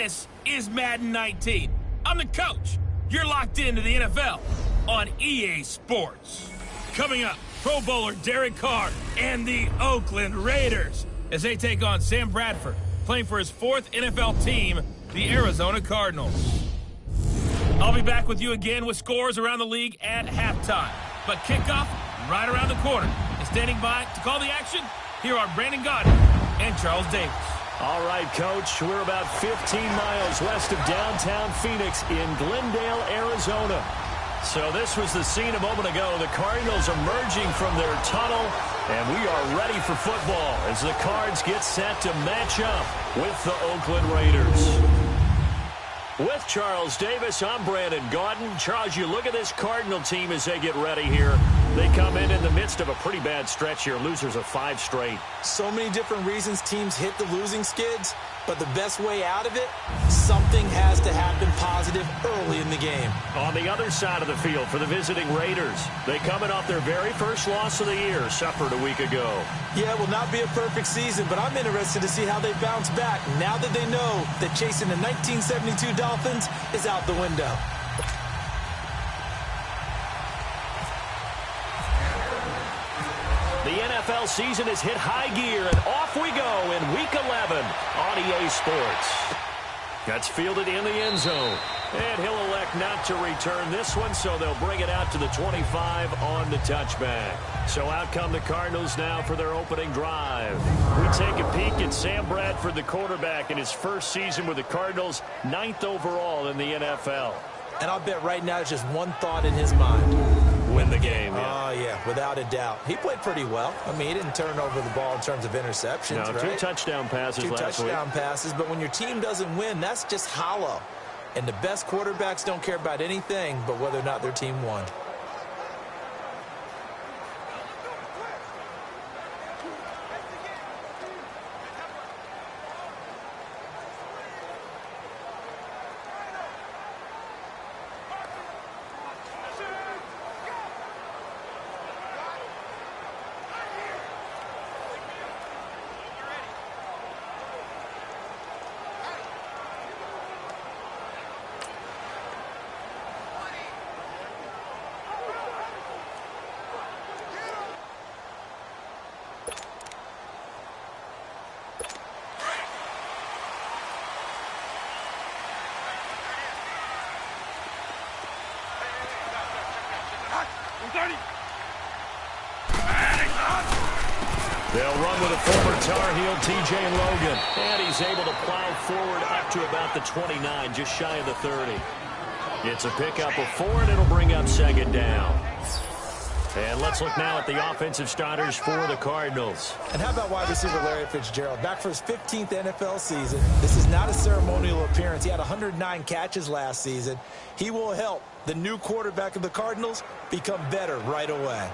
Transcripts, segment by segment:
This is Madden 19. I'm the coach. You're locked into the NFL on EA Sports. Coming up, Pro Bowler Derek Carr and the Oakland Raiders as they take on Sam Bradford, playing for his fourth NFL team, the Arizona Cardinals. I'll be back with you again with scores around the league at halftime. But kickoff right around the corner. And standing by to call the action, here are Brandon Gaudin and Charles Davis. All right, Coach, we're about 15 miles west of downtown Phoenix in Glendale, Arizona. So this was the scene a moment ago. The Cardinals emerging from their tunnel, and we are ready for football as the Cards get set to match up with the Oakland Raiders. With Charles Davis, I'm Brandon Gaudin. Charles, you look at this Cardinal team as they get ready here. They come in the midst of a pretty bad stretch here. Losers of 5 straight. So many different reasons teams hit the losing skids, but the best way out of it, something has to happen positive early in the game. On the other side of the field for the visiting Raiders, they coming off their very first loss of the year, suffered a week ago. Yeah, it will not be a perfect season, but I'm interested to see how they bounce back now that they know that chasing the 1972 Dolphins is out the window. The NFL season has hit high gear, and off we go in Week 11 on EA Sports. That's fielded in the end zone. And he'll elect not to return this one, so they'll bring it out to the 25 on the touchback. So out come the Cardinals now for their opening drive. We take a peek at Sam Bradford, the quarterback, in his first season with the Cardinals, 9th overall in the NFL. And I'll bet right now there's just one thought in his mind. Win the game. Oh, yeah, without a doubt. He played pretty well. I mean, he didn't turn over the ball in terms of interceptions, no, right? 2 touchdown passes last week. 2 touchdown passes, but when your team doesn't win, that's just hollow. And the best quarterbacks don't care about anything but whether or not their team won. They'll run with a former Tar Heel, T.J. Logan. And he's able to plow forward up to about the 29, just shy of the 30. It's a pickup of 4, and it'll bring up second down. And let's look now at the offensive starters for the Cardinals. And how about wide receiver Larry Fitzgerald? Back for his 15th NFL season. This is not a ceremonial appearance. He had 109 catches last season. He will help the new quarterback of the Cardinals become better right away.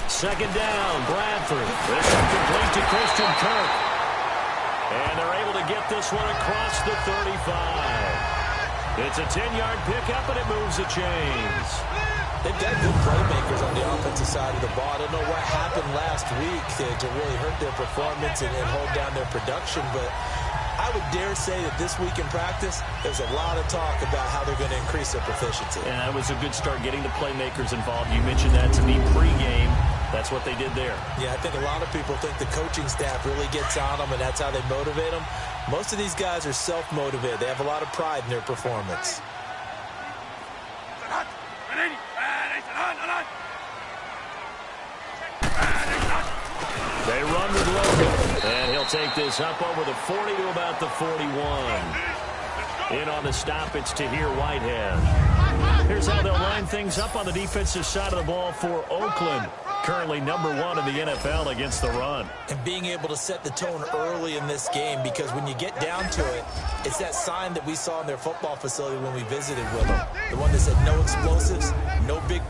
Second down, Bradford. This one complete to Christian Kirk. And they're able to get this one across the 35. It's a 10-yard pickup, and it moves the chains. They've got good playmakers on the offensive side of the ball. I don't know what happened last week to really hurt their performance and hold down their production, but I would dare say that this week in practice, there's a lot of talk about how they're going to increase their proficiency. And that was a good start getting the playmakers involved. You mentioned that to me pregame. That's what they did there. Yeah, I think a lot of people think the coaching staff really gets on them, and that's how they motivate them. Most of these guys are self-motivated. They have a lot of pride in their performance. They run with Logan, and he'll take this up over the 40 to about the 41. In on the stop, it's Tahir Whitehead. Here's how they'll line things up on the defensive side of the ball for Oakland. Currently number 1 in the NFL against the run. And being able to set the tone early in this game, because when you get down to it, it's that sign that we saw in their football facility when we visited with them. The one that said no explosives, no big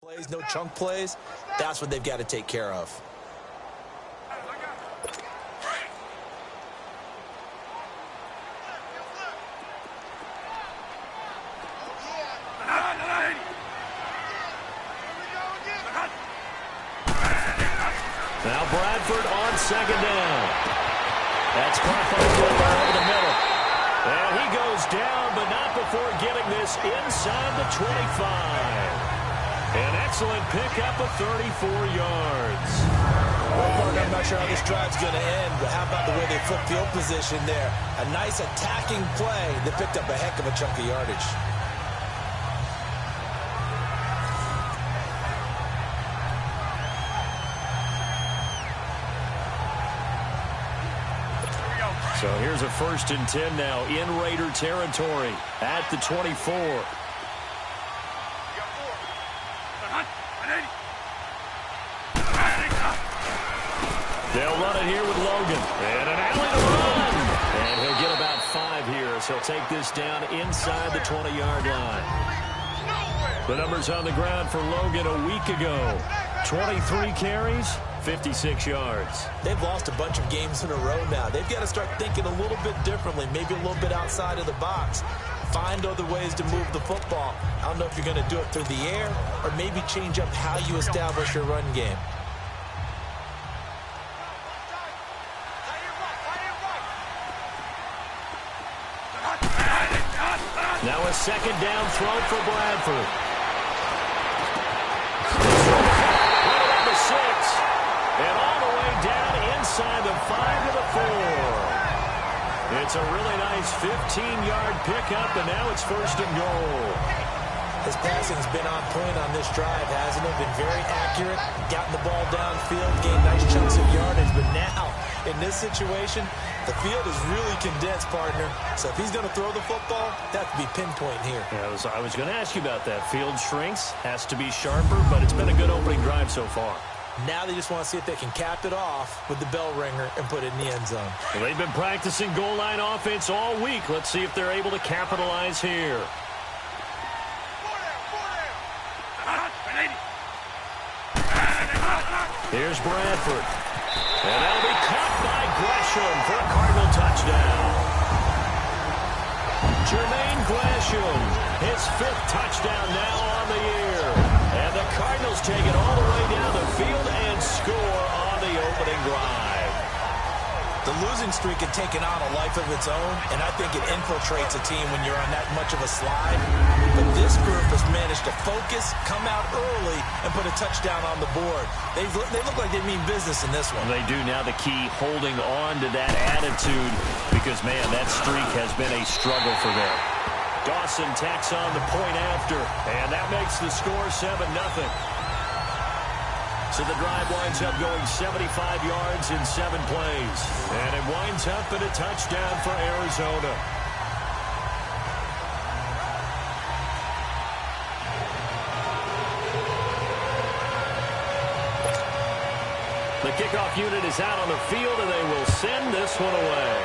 Plays, no chunk plays. That's what they've got to take care of. Now Bradford on second down. That's Carthage over the middle. And he goes down, but not before getting this inside the 25. An excellent pickup of 34 yards. Well, partner, I'm not sure how this drive's going to end, but how about the way they flip field position there? A nice attacking play that picked up a heck of a chunk of yardage. So here's a 1st and 10 now in Raider territory at the 24. They'll run it here with Logan. And an alley to run. And he'll get about 5 here as he'll take this down inside the 20-yard line. The numbers on the ground for Logan a week ago. 23 carries, 56 yards. They've lost a bunch of games in a row now. They've got to start thinking a little bit differently, maybe a little bit outside of the box. Find other ways to move the football. I don't know if you're going to do it through the air or maybe change up how you establish your run game. Now a second down throw for Bradford. Right at the 6. And all the way down inside the 5 to the 4. It's a really nice 15-yard pickup, and now it's 1st and goal. His passing's been on point on this drive, hasn't it? Been very accurate, gotten the ball downfield, gained nice chunks of yardage. But now, in this situation, the field is really condensed, partner. So if he's going to throw the football, that would be pinpoint here. Yeah, I was going to ask you about that. Field shrinks, has to be sharper, but it's been a good opening drive so far. Now they just want to see if they can cap it off with the bell ringer and put it in the end zone. Well, they've been practicing goal line offense all week. Let's see if they're able to capitalize here. Here's Bradford. And that'll be caught by Gresham for a Cardinal touchdown. Jermaine Gresham, his 5th touchdown now on the year. And the Cardinals take it all the way down the field and score on the opening drive. The losing streak had taken on a life of its own, and I think it infiltrates a team when you're on that much of a slide. But this group has managed to focus, come out early, and put a touchdown on the board. They look like they mean business in this one. They do. Now the key, holding on to that attitude, because, man, that streak has been a struggle for them. Dawson tacks on the point after, and that makes the score 7-0. So the drive winds up going 75 yards in 7 plays. And it winds up in a touchdown for Arizona. The kickoff unit is out on the field, and they will send this one away.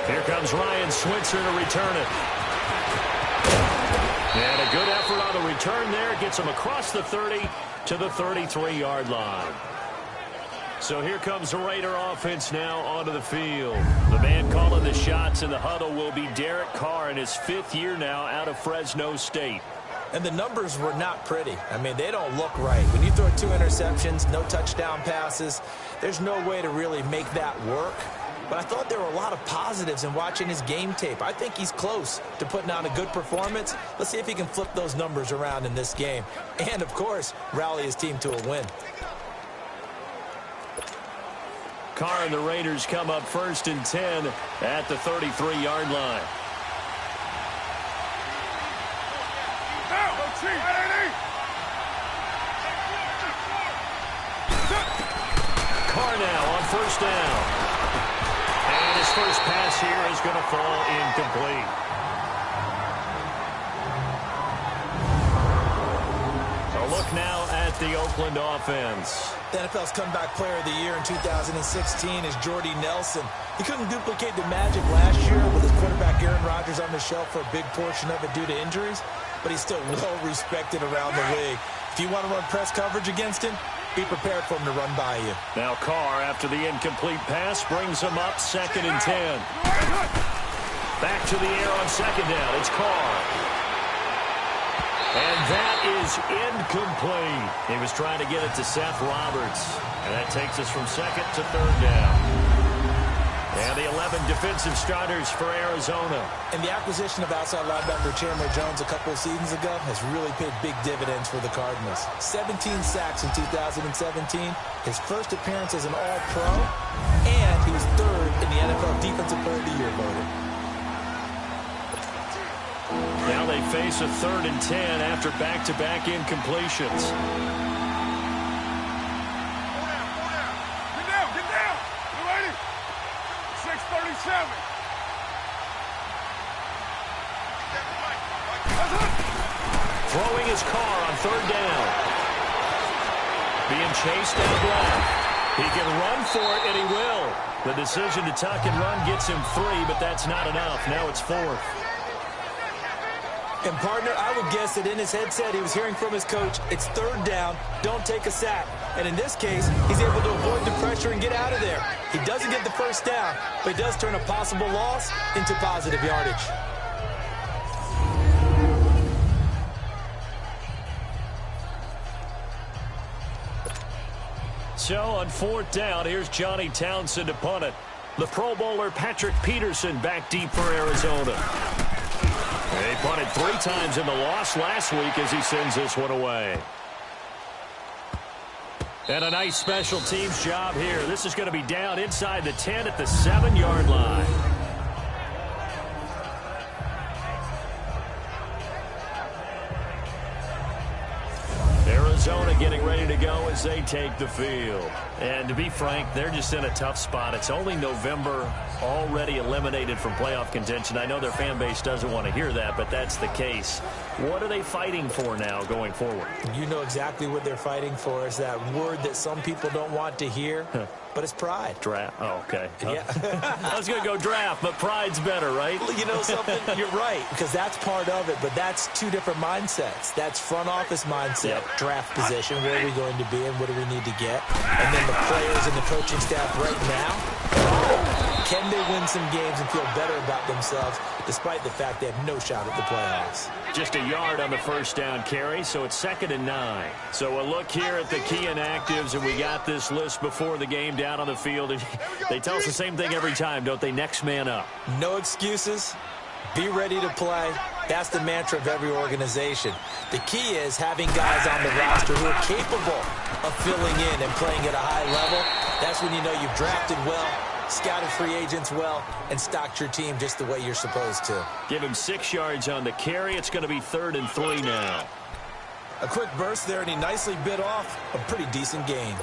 Here comes Ryan Switzer to return it. And a good effort on the return there. Gets him across the 30 to the 33-yard line. So here comes the Raider offense now onto the field. The man calling the shots in the huddle will be Derek Carr in his 5th year now out of Fresno State. And the numbers were not pretty. I mean, they don't look right. When you throw 2 interceptions, no touchdown passes, there's no way to really make that work. But I thought there were a lot of positives in watching his game tape. I think he's close to putting on a good performance. Let's see if he can flip those numbers around in this game. And, of course, rally his team to a win. Carr and the Raiders come up 1st and 10 at the 33-yard line. Carr now on 1st down. And his first pass here is going to fall incomplete. A look now at the Oakland offense. The NFL's comeback player of the year in 2016 is Jordy Nelson. He couldn't duplicate the magic last year with his quarterback Aaron Rodgers on the shelf for a big portion of it due to injuries. but he's still well-respected around the league. If you want to run press coverage against him, be prepared for him to run by you. Now Carr, after the incomplete pass, brings him up 2nd and 10. Back to the air on 2nd down. It's Carr. And that is incomplete. He was trying to get it to Seth Roberts. And that takes us from 2nd to 3rd down. And the 11 defensive starters for Arizona. And the acquisition of outside linebacker Chandler Jones a couple of seasons ago has really paid big dividends for the Cardinals. 17 sacks in 2017, his first appearance as an All-Pro, and he was 3rd in the NFL Defensive Player of the Year voting. Now they face a 3rd and 10 after back-to-back incompletions. Throwing his Carr on 3rd down. Being chased out left. He can run for it, and he will. The decision to tuck and run gets him 3, but that's not enough. Now it's 4th. And, partner, I would guess that in his headset he was hearing from his coach, it's 3rd down, don't take a sack. And in this case, he's able to avoid the pressure and get out of there. He doesn't get the 1st down, but he does turn a possible loss into positive yardage. So on 4th down, here's Johnny Townsend to punt it. The Pro Bowler Patrick Peterson back deep for Arizona. He punted 3 times in the loss last week as he sends this one away. And a nice special teams job here. This is going to be down inside the 10 at the 7-yard line. Arizona getting ready to go as they take the field. And to be frank, they're just in a tough spot. It's only November, already eliminated from playoff contention. I know their fan base doesn't want to hear that, but that's the case. What are they fighting for now going forward? You know exactly what they're fighting for. Is that word that some people don't want to hear, but it's pride. Draft. Oh, okay. Yeah. I was going to go draft, but pride's better, right? Well, you know something? You're right, because that's part of it, but that's 2 different mindsets. That's front office mindset, draft position, where are we going to be and what do we need to get? And then the players and the coaching staff right now, can they win some games and feel better about themselves despite the fact they have no shot at the playoffs? Just a yard on the 1st down carry, so it's 2nd and 9. So a look here at the key inactives, and we got this list before the game down on the field. And they tell us the same thing every time, don't they? Next man up. No excuses. Be ready to play. That's the mantra of every organization. The key is having guys on the roster who are capable of filling in and playing at a high level. That's when you know you've drafted well, scouted free agents well, and stocked your team just the way you're supposed to. Give him 6 yards on the carry. It's going to be 3rd and 3 now. A quick burst there, and he nicely bit off a pretty decent gain.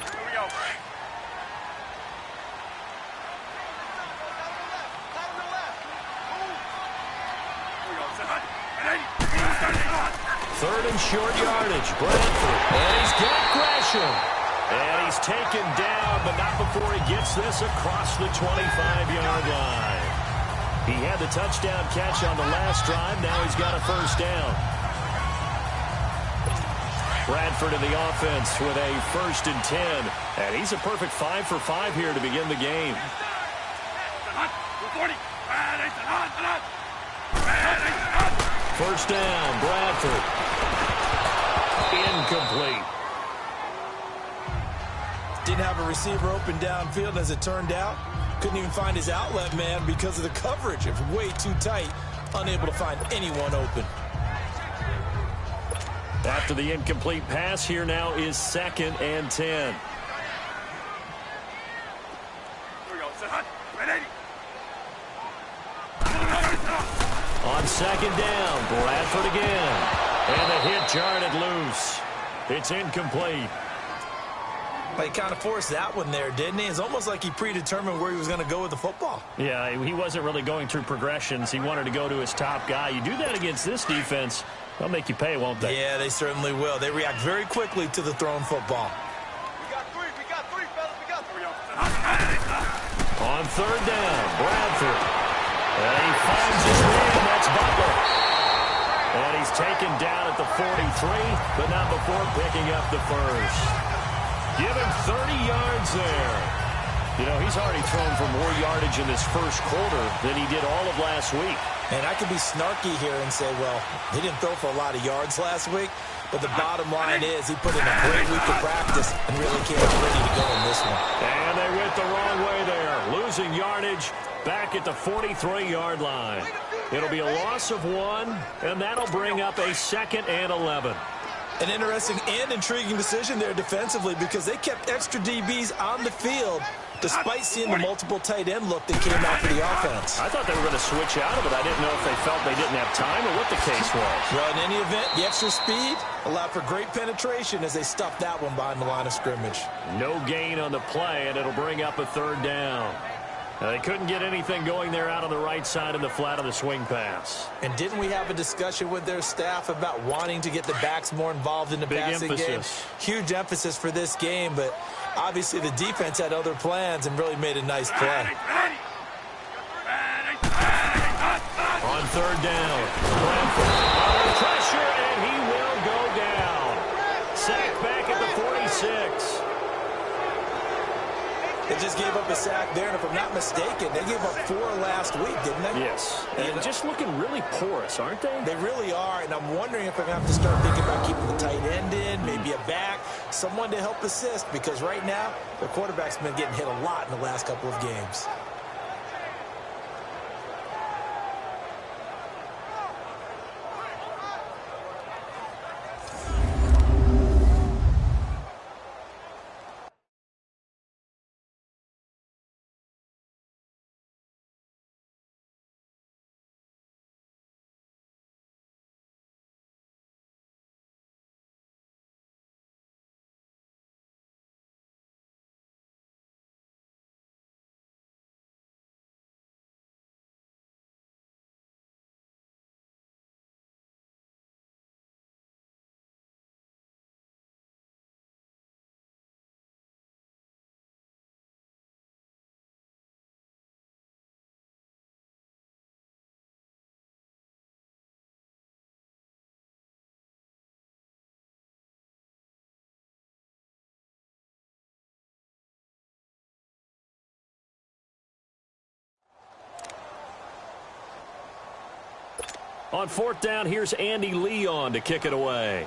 Third and short yardage. Bradford. And he's got Gresham. And he's taken down, but not before he gets this across the 25-yard line. He had the touchdown catch on the last drive. Now he's got a 1st down. Bradford in the offense with a 1st and 10. And he's a perfect 5 for 5 here to begin the game. First down, Bradford. Incomplete. Didn't have a receiver open downfield, as it turned out. Couldn't even find his outlet man because of the coverage. It was way too tight. Unable to find anyone open. After the incomplete pass, here now is 2nd and 10. On 2nd down, Bradford again. And the hit jarred loose. It's incomplete. Well, he kind of forced that one there, didn't he? It's almost like he predetermined where he was going to go with the football. Yeah, he wasn't really going through progressions. He wanted to go to his top guy. You do that against this defense, they'll make you pay, won't they? Yeah, they certainly will. They react very quickly to the thrown football. We got three, fellas. We got three. On 3rd down, Bradford. And he finds his man. That's Butler. And he's taken down at the 43, but not before picking up the first. Give him 30 yards there. You know, he's already thrown for more yardage in this first quarter than he did all of last week. And I could be snarky here and say, well, he didn't throw for a lot of yards last week, but the bottom line is he put in a great week of practice and really came out ready to go in this one. And they went the wrong way there, losing yardage back at the 43-yard line. It'll be a loss of 1, and that'll bring up a 2nd and 11. An interesting and intriguing decision there defensively because they kept extra DBs on the field despite seeing the multiple tight end look that came out for the offense. I thought they were going to switch out of it. I didn't know if they felt they didn't have time or what the case was. Well, in any event, the extra speed allowed for great penetration as they stuffed that one behind the line of scrimmage. No gain on the play, and it'll bring up a 3rd down. They couldn't get anything going there out on the right side of the flat of the swing pass. And didn't we have a discussion with their staff about wanting to get the backs more involved in the passing game? Huge emphasis for this game, but obviously the defense had other plans and really made a nice play. On 3rd down, under pressure, and he will go down. Sacked back at the 46. They just gave up a sack there, and if I'm not mistaken, they gave up 4 last week, didn't they? Yes. And just looking really porous, aren't they? They really are, and I'm wondering if I'm going to have to start thinking about keeping the tight end in, maybe a back, someone to help assist, because right now, the quarterback's been getting hit a lot in the last couple of games. On 4th down, here's Andy Leon to kick it away.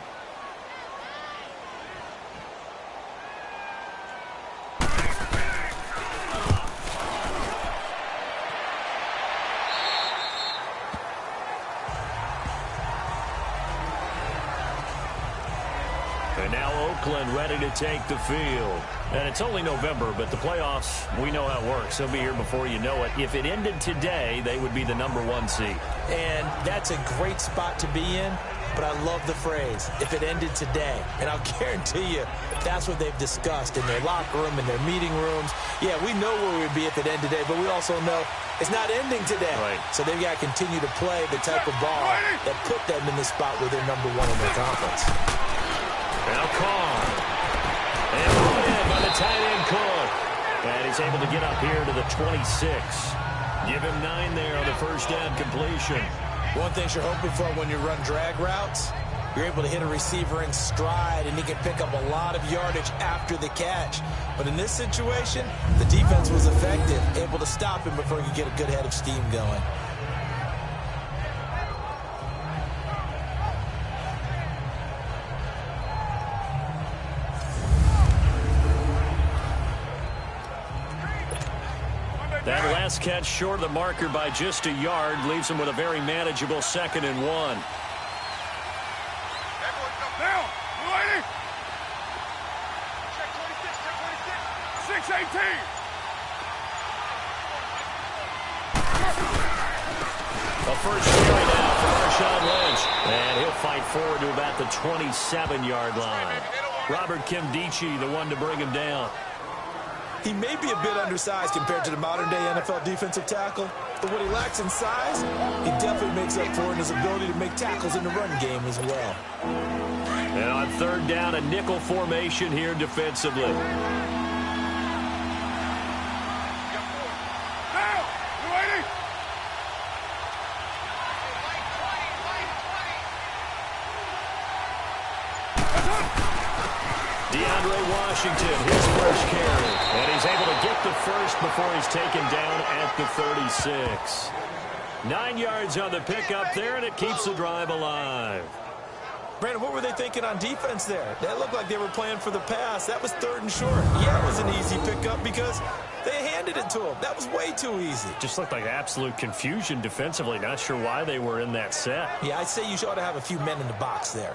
And now Oakland ready to take the field. And it's only November, but the playoffs, we know how it works. They'll be here before you know it. If it ended today, they would be the #1 seed. And that's a great spot to be in, but I love the phrase, if it ended today. And I'll guarantee you, that's what they've discussed in their locker room, in their meeting rooms. Yeah, we know where we'd be if it ended today, but we also know it's not ending today. Right. So they've got to continue to play the type of ball that put them in the spot where they're #1 in their conference. Now Carr. And brought in by the tight end Cook. And he's able to get up here to the 26. Give him 9 there on the 1st down completion. One thing you're hoping for when you run drag routes, you're able to hit a receiver in stride, and he can pick up a lot of yardage after the catch. But in this situation, the defense was effective, able to stop him before he could get a good head of steam going. That last catch short of the marker by just a yard leaves him with a very manageable 2nd and 1. Down, 6-18. A first carry now for Marshawn Lynch. And he'll fight forward to about the 27-yard line. Robert Kimdichie, the one to bring him down. He may be a bit undersized compared to the modern-day NFL defensive tackle, but what he lacks in size, he definitely makes up for in his ability to make tackles in the run game as well. And on 3rd down, a nickel formation here defensively. Down, 280. Washington, his first carry. And he's able to get the first before he's taken down at the 36. 9 yards on the pickup there, and it keeps the drive alive. Brandon, what were they thinking on defense there? That looked like they were playing for the pass. That was 3rd and short. Yeah, it was an easy pickup because they handed it to him. That was way too easy. Just looked like absolute confusion defensively. Not sure why they were in that set. Yeah, I'd say you ought to have a few men in the box there.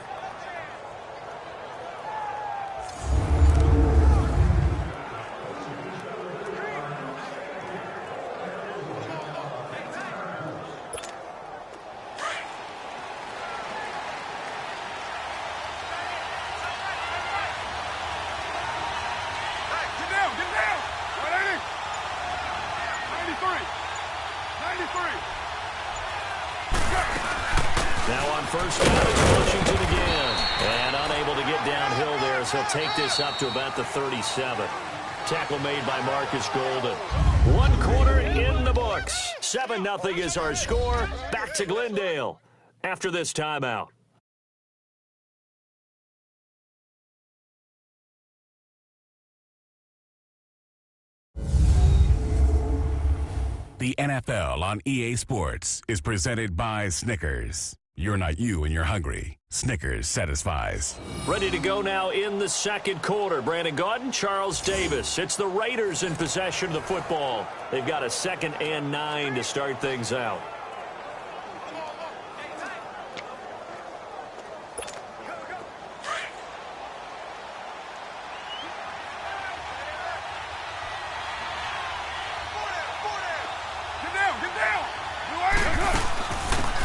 Now on first down, it's Washington again. And unable to get downhill there as he'll take this up to about the 37. Tackle made by Marcus Golden. 1 quarter in the books. 7-0 is our score. Back to Glendale after this timeout. The NFL on EA Sports is presented by Snickers. You're not you and you're hungry. Snickers satisfies. Ready to go now in the second quarter. Brandon Gaudin, Charles Davis. It's the Raiders in possession of the football. They've got a 2nd and 9 to start things out.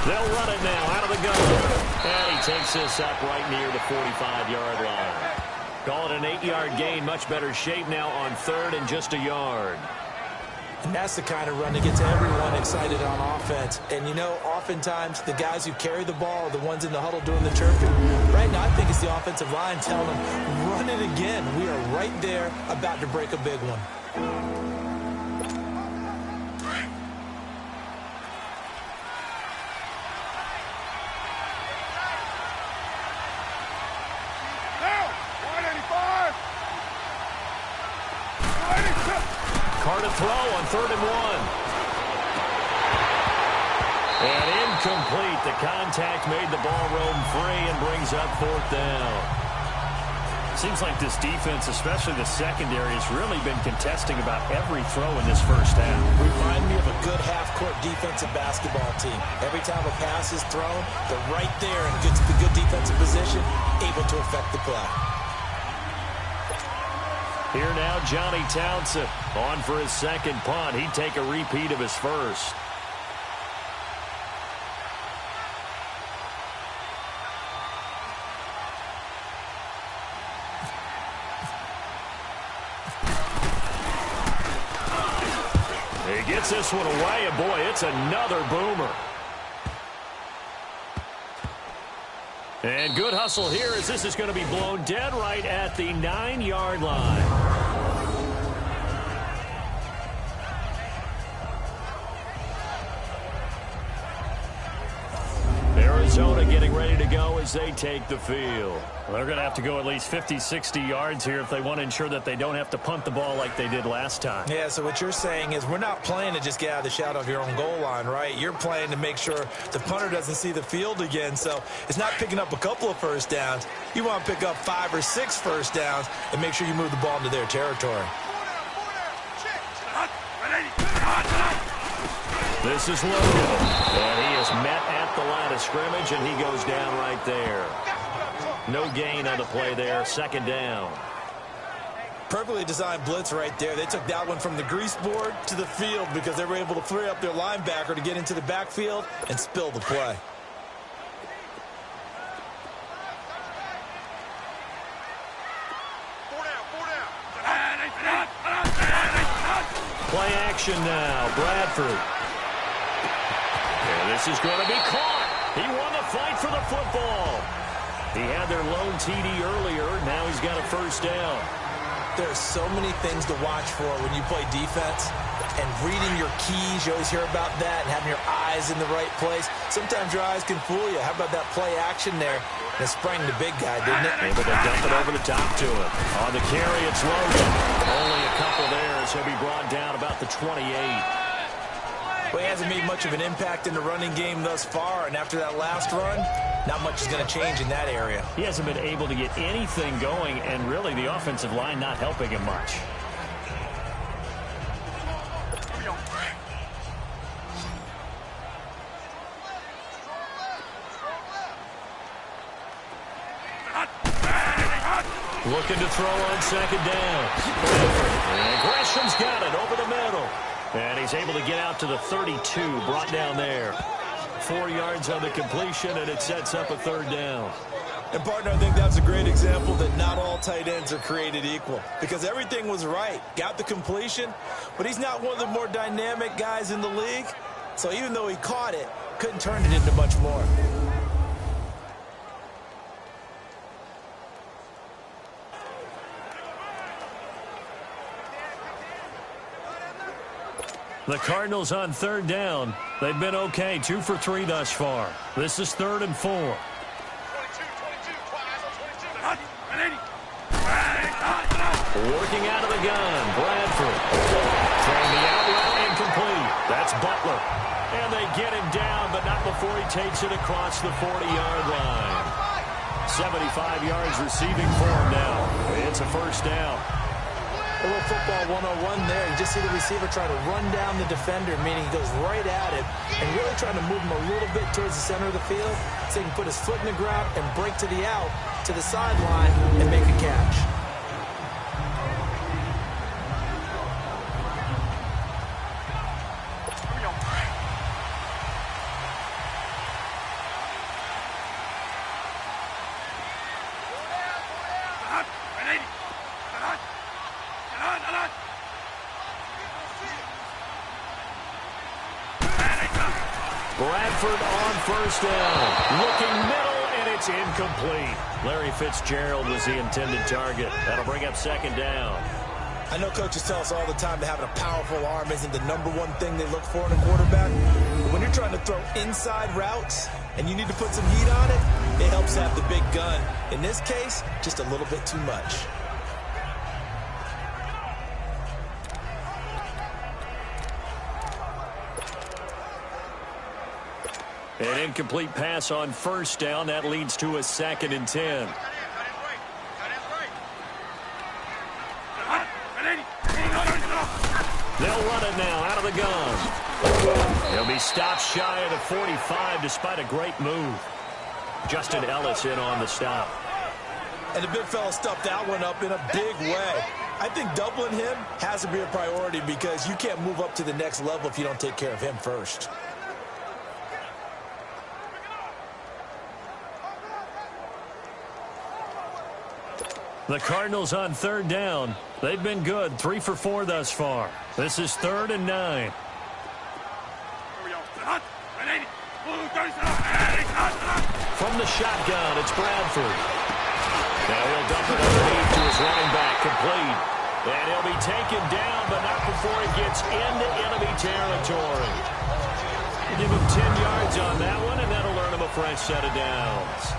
They'll run it now out of the gun. And he takes this up right near the 45-yard line. Call it an 8-yard gain. Much better shape now on 3rd and just a yard. And that's the kind of run that gets everyone excited on offense. And, you know, oftentimes the guys who carry the ball are the ones in the huddle doing the chirping. Right now, I think it's the offensive line telling them, run it again. We are right there about to break a big one. Carr to throw on 3rd and 1. And incomplete. The contact made the ball roam free and brings up 4th down. Seems like this defense, especially the secondary, has really been contesting about every throw in this first half. Remind me of a good half-court defensive basketball team. Every time a pass is thrown, they're right there in good defensive position, able to affect the play. Here now, Johnny Townsend on for his 2nd punt. He'd take a repeat of his first. He gets this one away, and boy, it's another boomer. And good hustle here as this is going to be blown dead right at the 9-yard line. Arizona getting ready to go as they take the field. Well, they're going to have to go at least 50, 60 yards here if they want to ensure that they don't have to punt the ball like they did last time. Yeah, so what you're saying is we're not playing to just get out of the shadow of your own goal line, right? You're playing to make sure the punter doesn't see the field again. So it's not picking up a couple of first downs. You want to pick up 5 or 6 first downs and make sure you move the ball into their territory. This is Logan, and he is met at the line of scrimmage, and he goes down right there. No gain on the play there, 2nd down. Perfectly designed blitz right there. They took that one from the grease board to the field because they were able to free up their linebacker to get into the backfield and spill the play. Play action now, Bradford. And this is going to be caught. He won the fight for the football. He had their lone TD earlier. Now he's got a first down. There are so many things to watch for when you play defense. and reading your keys. You always hear about that, and having your eyes in the right place. Sometimes your eyes can fool you. How about that play action there? And it sprang the big guy, didn't it? Able to dump it over the top to him. On the carry, it's Logan. Only a couple there as he'll be brought down about the 28. Well, he hasn't made much of an impact in the running game thus far, and after that last run, not much is going to change in that area. He hasn't been able to get anything going, and really the offensive line not helping him much. Looking to throw on second down. And Gresham's got it over the middle. And he's able to get out to the 32, brought down there. 4 yards on the completion, and it sets up a third down. And, partner, I think that's a great example that not all tight ends are created equal. Because everything was right. Got the completion, but he's not one of the more dynamic guys in the league. So even though he caught it, couldn't turn it into much more. The Cardinals on third down. They've been okay, 2 for 3 thus far. This is 3rd and 4. Working out of the gun, Bradford. Throwing the out route incomplete. That's Butler. And they get him down, but not before he takes it across the 40-yard line. 75 yards receiving for him now. It's a first down. A little football 101 there. You just see the receiver try to run down the defender, meaning he goes right at it, and really trying to move him a little bit towards the center of the field so he can put his foot in the ground and break to the out, to the sideline, and make a catch. Bradford on first down. Looking middle, and it's incomplete. Larry Fitzgerald was the intended target. That'll bring up second down. I know coaches tell us all the time that having a powerful arm isn't the #1 thing they look for in a quarterback. But when you're trying to throw inside routes and you need to put some heat on it, it helps have the big gun. In this case, just a little bit too much. An incomplete pass on first down. That leads to a 2nd and 10. They'll run it now out of the gun. He'll be stopped shy of the 45 despite a great move. Justin Ellis in on the stop. And the big fella stuffed that one up in a big way. I think doubling him has to be a priority because you can't move up to the next level if you don't take care of him first. The Cardinals on third down. They've been good, 3 for 4 thus far. This is 3rd and 9. From the shotgun, it's Bradford. Now he'll dump it underneath to his running back, complete. And he'll be taken down, but not before he gets into enemy territory. Give him 10 yards on that one, and that'll earn him a fresh set of downs.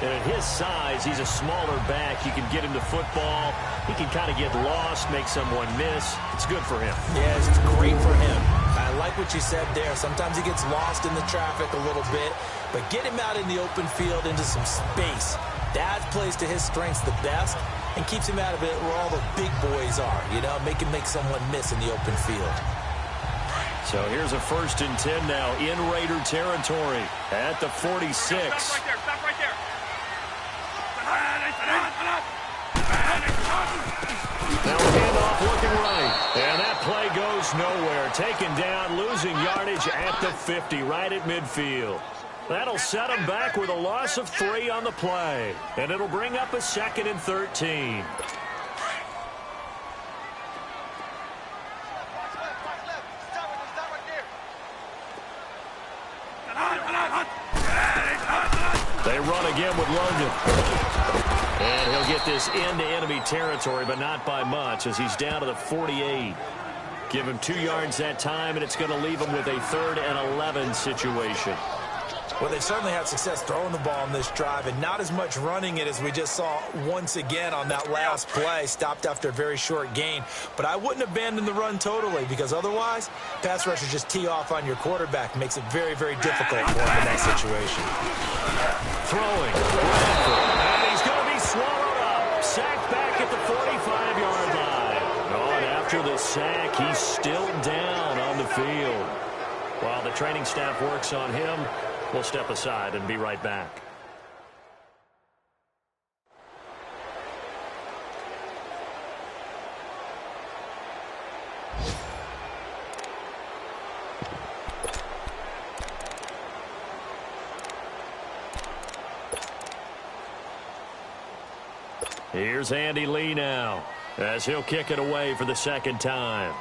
And at his size, he's a smaller back. You can get him to football. He can kind of get lost, make someone miss. It's good for him. Yeah, it's great for him. I like what you said there. Sometimes he gets lost in the traffic a little bit, but get him out in the open field into some space. That plays to his strengths the best and keeps him out of it where all the big boys are, you know, make him make someone miss in the open field. So here's a 1st and 10 now in Raider territory at the 46. Stop right there. Now handoff looking right. And that play goes nowhere. Taken down, losing yardage at the 50, right at midfield. That'll set him back with a loss of 3 on the play. And it'll bring up a 2nd and 13. They run again with Logan. And he'll get this into enemy territory, but not by much as he's down to the 48. Give him 2 yards that time, and it's going to leave him with a 3rd and 11 situation. Well, they've certainly had success throwing the ball in this drive, and not as much running it as we just saw once again on that last play. Stopped after a very short gain. But I wouldn't abandon the run totally, because otherwise, pass rushers just tee off on your quarterback. Makes it very, very difficult for him in that situation. Throwing. And he's going to be swallowed up. Sacked back at the 45-yard line. Oh, and after the sack, he's still down on the field. While the training staff works on him, we'll step aside and be right back. Here's Andy Lee now, as he'll kick it away for the 2nd time.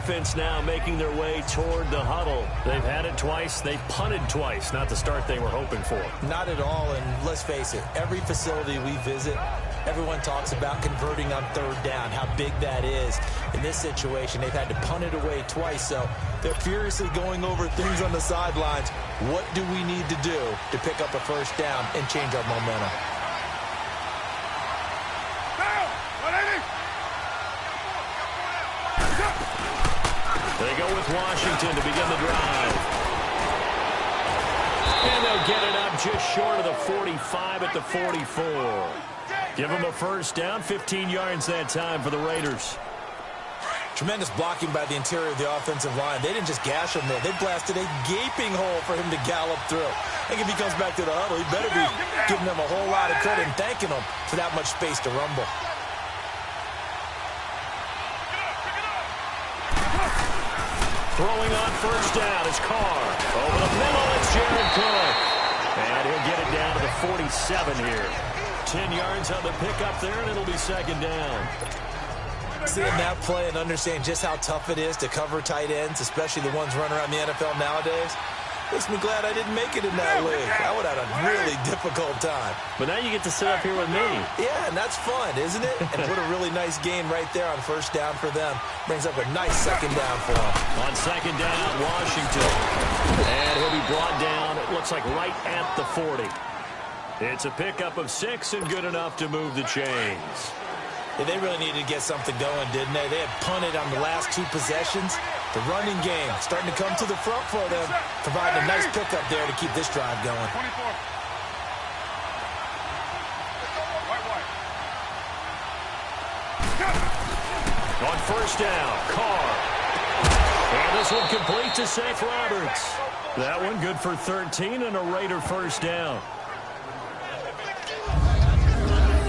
Offense now making their way toward the huddle. They've had it twice. They've punted twice. Not the start they were hoping for. Not at all, and let's face it, every facility we visit, everyone talks about converting on 3rd down, how big that is. In this situation, they've had to punt it away twice, so they're furiously going over things on the sidelines. What do we need to do to pick up a 1st down and change our momentum? They go with Washington to begin the drive. And they'll get it up just short of the 45 at the 44. Give them a 1st down, 15 yards that time for the Raiders. Tremendous blocking by the interior of the offensive line. They didn't just gash him there. They blasted a gaping hole for him to gallop through. I think if he comes back to the huddle, he better be giving them a whole lot of credit and thanking them for that much space to rumble. Throwing on 1st down is Carr. Over the middle, it's Jared Cook. And he'll get it down to the 47 here. 10 yards on the pickup there, and it'll be 2nd down. Seeing that play and understanding just how tough it is to cover tight ends, especially the ones running around the NFL nowadays, makes me glad I didn't make it in that league. I would have had a really difficult time. But now you get to sit up here with me. Yeah, and that's fun, isn't it? And what a really nice game right there on 1st down for them. Brings up a nice 2nd down for them. On 2nd down, Washington. And he'll be brought down, it looks like right at the 40. It's a pickup of 6 and good enough to move the chains. Yeah, they really needed to get something going, didn't they? They had punted on the last 2 possessions. The running game starting to come to the front for them, providing a nice pickup there to keep this drive going. 24. On 1st down, Carr. And this one complete to Seth Roberts. That one good for 13 and a Raider 1st down.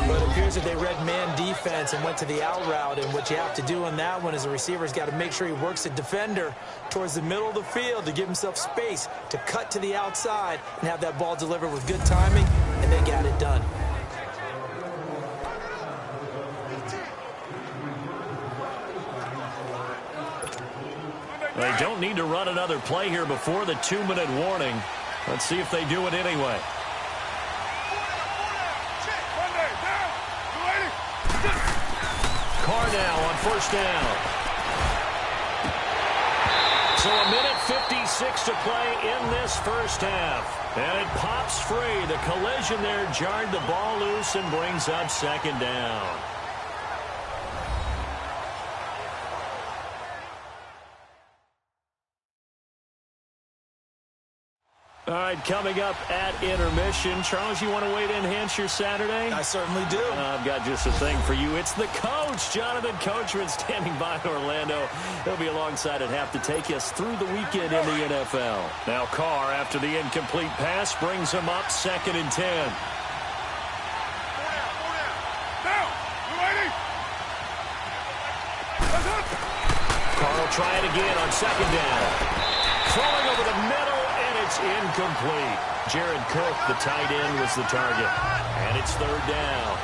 But it appears that they read man defense and went to the out route, and what you have to do on that one is the receiver's got to make sure he works the defender towards the middle of the field to give himself space to cut to the outside and have that ball delivered with good timing, and they got it done. They don't need to run another play here before the 2-minute warning. Let's see if they do it anyway. Carr now on 1st down. So a minute 56 to play in this 1st half. And it pops free. The collision there jarred the ball loose and brings up 2nd down. All right, coming up at intermission. Charles, you want to wait and enhance your Saturday? I certainly do. I've got just a thing for you. It's the coach, Jonathan Coachman, standing by in Orlando. He'll be alongside at half to take us through the weekend in the NFL. Now Carr, after the incomplete pass, brings him up 2nd and 10. Carr will try it again on 2nd down. Throwing over the middle. It's incomplete. Jared Cook, the tight end, was the target. And it's 3rd down.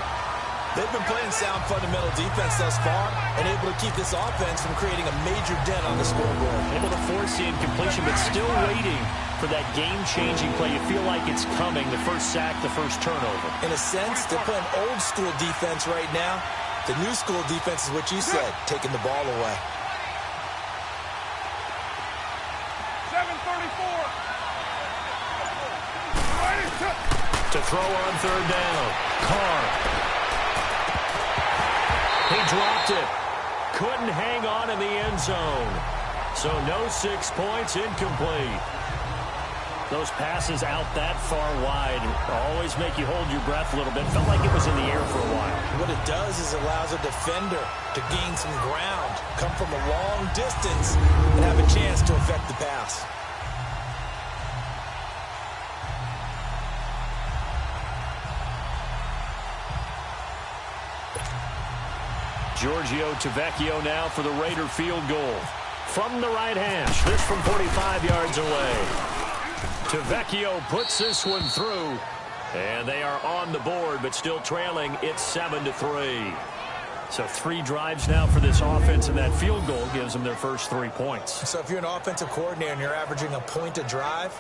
They've been playing sound fundamental defense thus far and able to keep this offense from creating a major dent on the scoreboard. Able to force the incompletion, but still waiting for that game-changing play. You feel like it's coming, the first sack, the first turnover. In a sense, they're playing old-school defense right now. The new-school defense is what you said, taking the ball away. 7:34. To throw on third down. Carr. He dropped it. Couldn't hang on in the end zone. So no 6 points, incomplete. Those passes out that far wide always make you hold your breath a little bit. Felt like it was in the air for a while. What it does is allows a defender to gain some ground, come from a long distance, and have a chance to affect the pass. Giorgio Tavecchio now for the Raider field goal. From the right hash, this from 45 yards away. Tavecchio puts this one through, and they are on the board, but still trailing. It's 7-3. So 3 drives now for this offense, and that field goal gives them their first 3 points. So if you're an offensive coordinator and you're averaging a point a drive,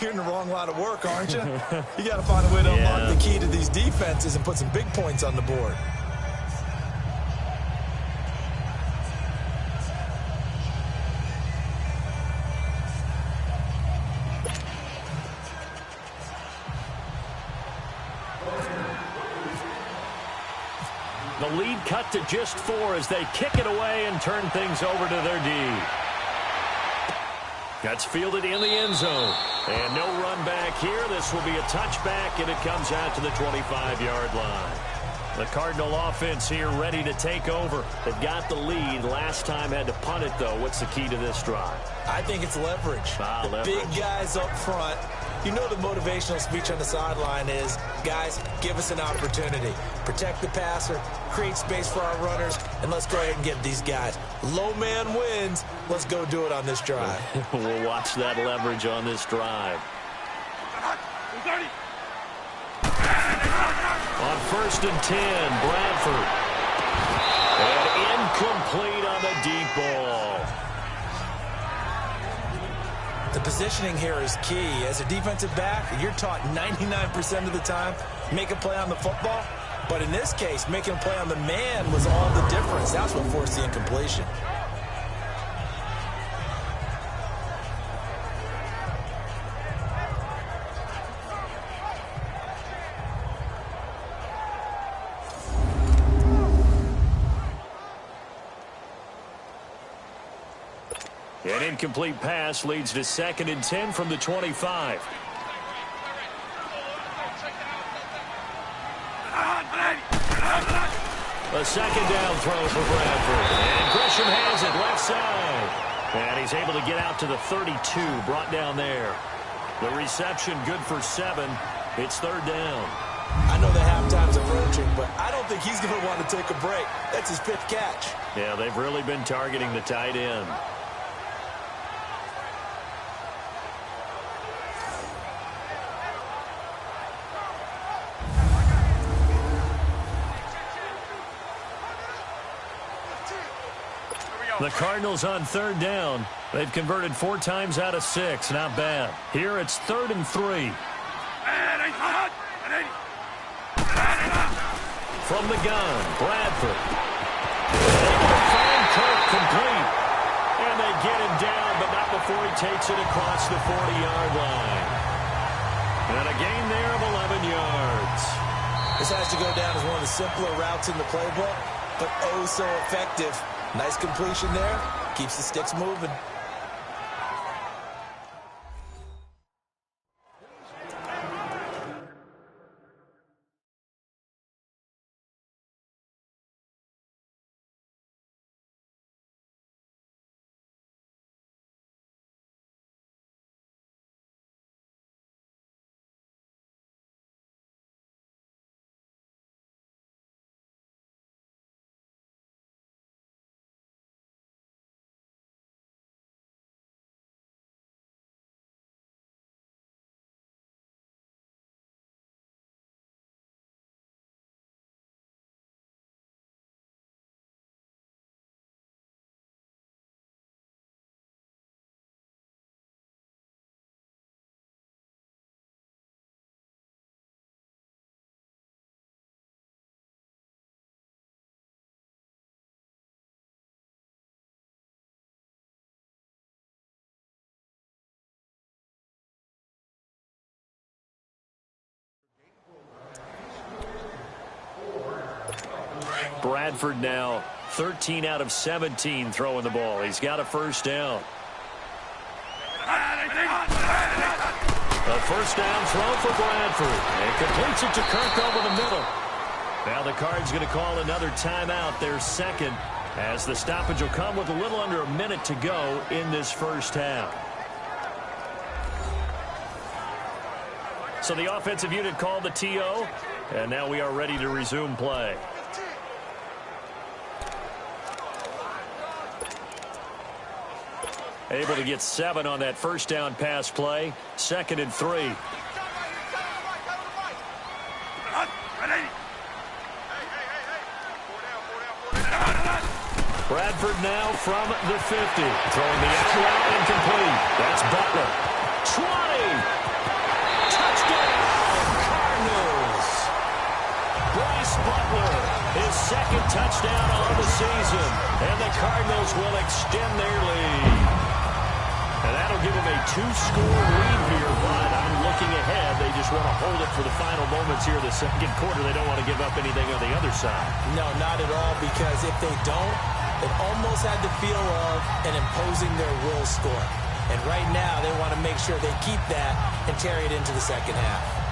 you're in the wrong line of work, aren't you? You got to find a way to unlock the key to these defenses and put some big points on the board. The lead cut to just 4 as they kick it away and turn things over to their D. That's fielded in the end zone. And no run back here. This will be a touchback, and it comes out to the 25-yard line. The Cardinal offense here ready to take over. They've got the lead. Last time had to punt it, though. What's the key to this drive? I think it's leverage. Leverage. Big guys up front. You know the motivational speech on the sideline is, guys, give us an opportunity. Protect the passer, create space for our runners, and let's go ahead and get these guys. Low man wins. Let's go do it on this drive. We'll watch that leverage on this drive. On 1st and 10, Bradford. And incomplete on the deep ball. The positioning here is key. As a defensive back, you're taught 99% of the time, make a play on the football. But in this case, making a play on the man was all the difference. That's what forced the incompletion. An incomplete pass leads to 2nd and 10 from the 25. A 2nd down throw for Bradford. And Gresham has it left side. And he's able to get out to the 32, brought down there. The reception good for 7. It's 3rd down. I know the halftime's approaching, but I don't think he's going to want to take a break. That's his 5th catch. Yeah, they've really been targeting the tight end. The Cardinals on 3rd down. They've converted 4 times out of 6. Not bad. Here it's 3rd and 3. From the gun, Bradford. Able to find Kirk complete. And they get him down, but not before he takes it across the 40-yard line. And a gain there of 11 yards. This has to go down as one of the simpler routes in the playbook, but oh so effective. Nice completion there. Keeps the sticks moving. Bradford now 13 out of 17 throwing the ball. He's got a first down. A first down throw for Bradford. And completes it to Kirk over the middle. Now the Cards going to call another timeout, their second, as the stoppage will come with a little under a minute to go in this first half. So the offensive unit called the TO, and now we are ready to resume play. Able to get 7 on that first down pass play. 2nd and 3. Bradford now from the 50. Throwing the out route incomplete. That's Butler. 20. Touchdown, Cardinals. Bryce Butler, his 2nd touchdown on the season. And the Cardinals will extend their lead. And that'll give them a 2-score lead here, but I'm looking ahead. They just want to hold it for the final moments here of the second quarter. They don't want to give up anything on the other side. No, not at all, because if they don't, it almost had the feel of an imposing their will score. And right now, they want to make sure they keep that and carry it into the second half.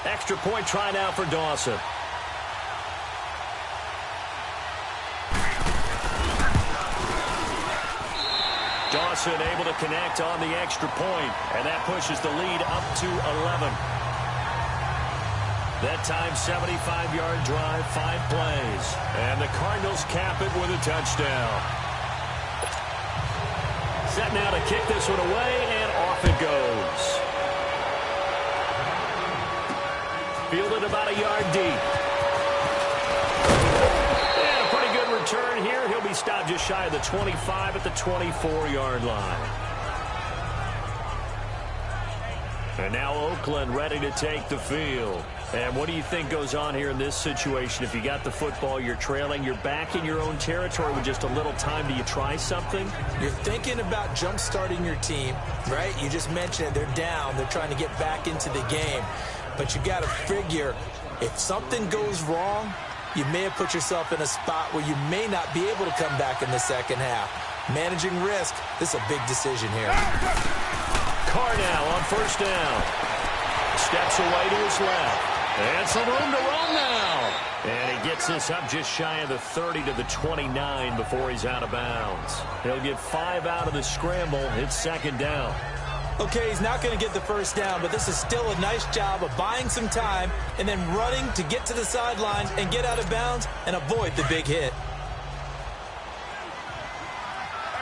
Extra point try now for Dawson. Dawson able to connect on the extra point, and that pushes the lead up to 11. That time, 75-yard drive, 5 plays. And the Cardinals cap it with a touchdown. Set now to kick this one away, and off it goes. Fielded about a yard deep. And a pretty good return here. He'll be stopped just shy of the 25 at the 24-yard line. And now Oakland ready to take the field. And what do you think goes on here in this situation? If you got the football, you're trailing, you're back in your own territory with just a little time. Do you try something? You're thinking about jump-starting your team, right? You just mentioned it. They're down. They're trying to get back into the game. But you got to figure, if something goes wrong, you may have put yourself in a spot where you may not be able to come back in the second half. Managing risk, this is a big decision here. Carr now on first down. Steps away to his left. And some room to run now. And he gets this up just shy of the 30 to the 29 before he's out of bounds. He'll get 5 out of the scramble. It's second down. Okay, he's not going to get the first down, but this is still a nice job of buying some time and then running to get to the sideline and get out of bounds and avoid the big hit. Hey,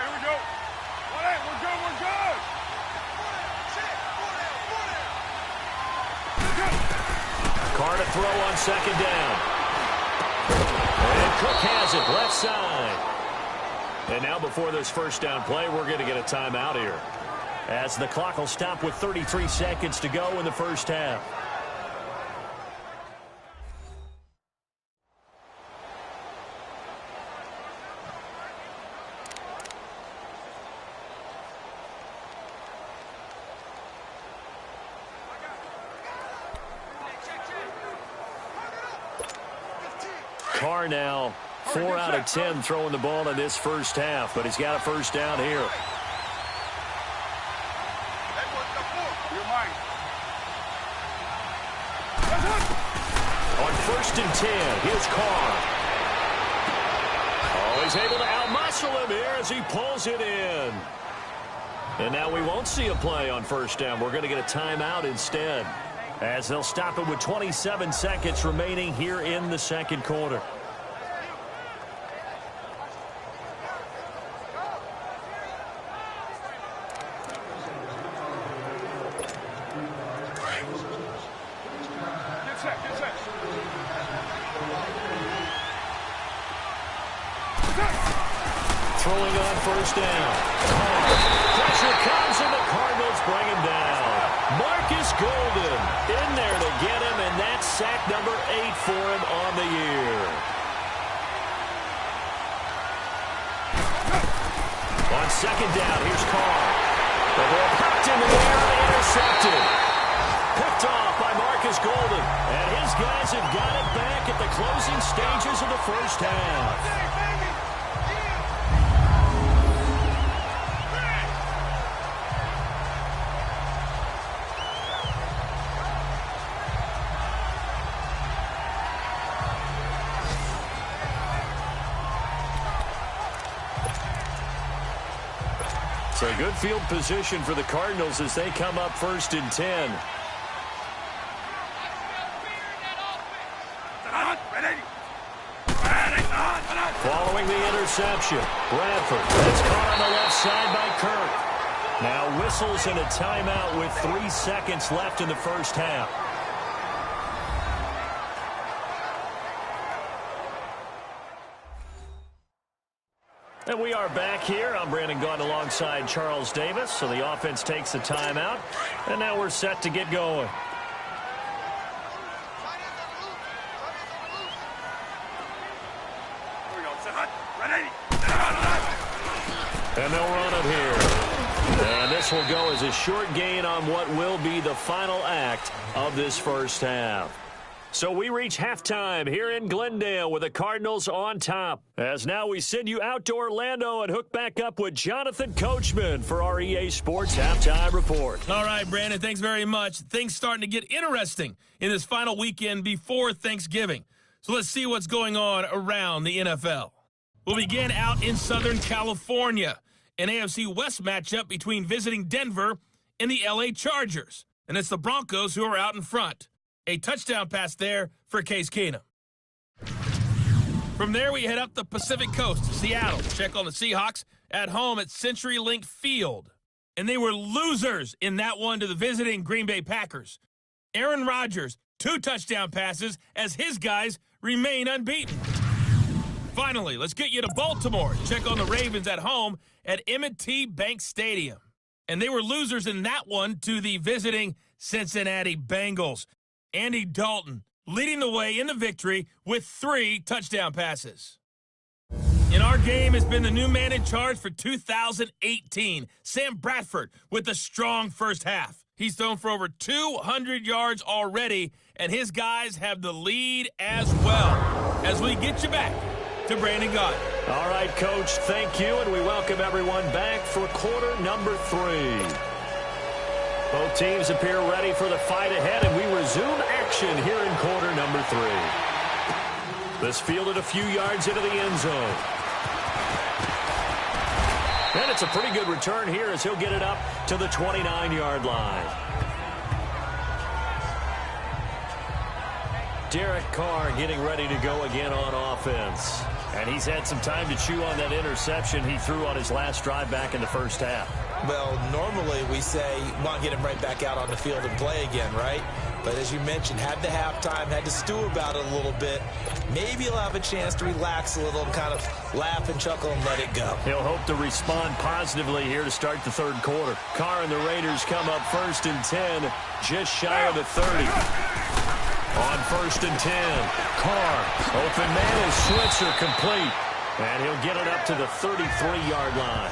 here we go. All right, we're good, we're good. Carr to throw on second down. And Cook has it, left side. And now before this first down play, we're going to get a timeout here, as the clock will stop with 33 seconds to go in the first half. Carr now 4 out of 10 throwing the ball in this first half, but he's got a first down here. On first and 10, here's Carr. Oh, he's able to outmuscle him here as he pulls it in. And now we won't see a play on first down. We're going to get a timeout instead, as they'll stop it with 27 seconds remaining here in the second quarter. throwing on first down. Pressure comes, and the Cardinals bring him down. Marcus Golden in there to get him, and that's sack number 8 for him on the year. On second down, here's Carr. The ball popped into the air and intercepted. Picked off by Marcus Golden. And his guys have got it back at the closing stages of the first half. So good field position for the Cardinals as they come up first and 10. Following the interception, Bradford. That's caught on the left side by Kirk. Now whistles and a timeout with 3 seconds left in the first half. And we are back here. I'm Brandon Gaudin alongside Charles Davis. So the offense takes the timeout. And now we're set to get going. And they'll run it here. And this will go as a short gain on what will be the final act of this first half. So we reach halftime here in Glendale with the Cardinals on top. As now we send you out to Orlando and hook back up with Jonathan Coachman for our EA Sports Halftime Report. All right, Brandon, thanks very much. Things starting to get interesting in this final weekend before Thanksgiving. So let's see what's going on around the NFL. We'll begin out in Southern California. An AFC West matchup between visiting Denver and the LA Chargers. And it's the Broncos who are out in front. A touchdown pass there for Case Keenum. From there, we head up the Pacific Coast to Seattle. Check on the Seahawks at home at CenturyLink Field. And they were losers in that one to the visiting Green Bay Packers. Aaron Rodgers, 2 touchdown passes as his guys remain unbeaten. Finally, let's get you to Baltimore. Check on the Ravens at home at M&T Bank Stadium. And they were losers in that one to the visiting Cincinnati Bengals. Andy Dalton leading the way in the victory with 3 touchdown passes. In our game has been the new man in charge for 2018, Sam Bradford, with a strong first half. He's thrown for over 200 yards already, and his guys have the lead as well. As we get you back to Brandon Gaudin. All right, Coach, thank you, and we welcome everyone back for quarter number 3. Both teams appear ready for the fight ahead, and we resume action here in quarter number 3. This fielded a few yards into the end zone. And it's a pretty good return here as he'll get it up to the 29-yard line. Derek Carr getting ready to go again on offense. And he's had some time to chew on that interception he threw on his last drive back in the first half. Well, normally we say, want to get him right back out on the field and play again, right? But as you mentioned, had the halftime, had to stew about it a little bit. Maybe he'll have a chance to relax a little and kind of laugh and chuckle and let it go. He'll hope to respond positively here to start the third quarter. Carr and the Raiders come up first and 10, just shy of the 30. On first and 10, Carr, open man is Switzer complete. And he'll get it up to the 33-yard line.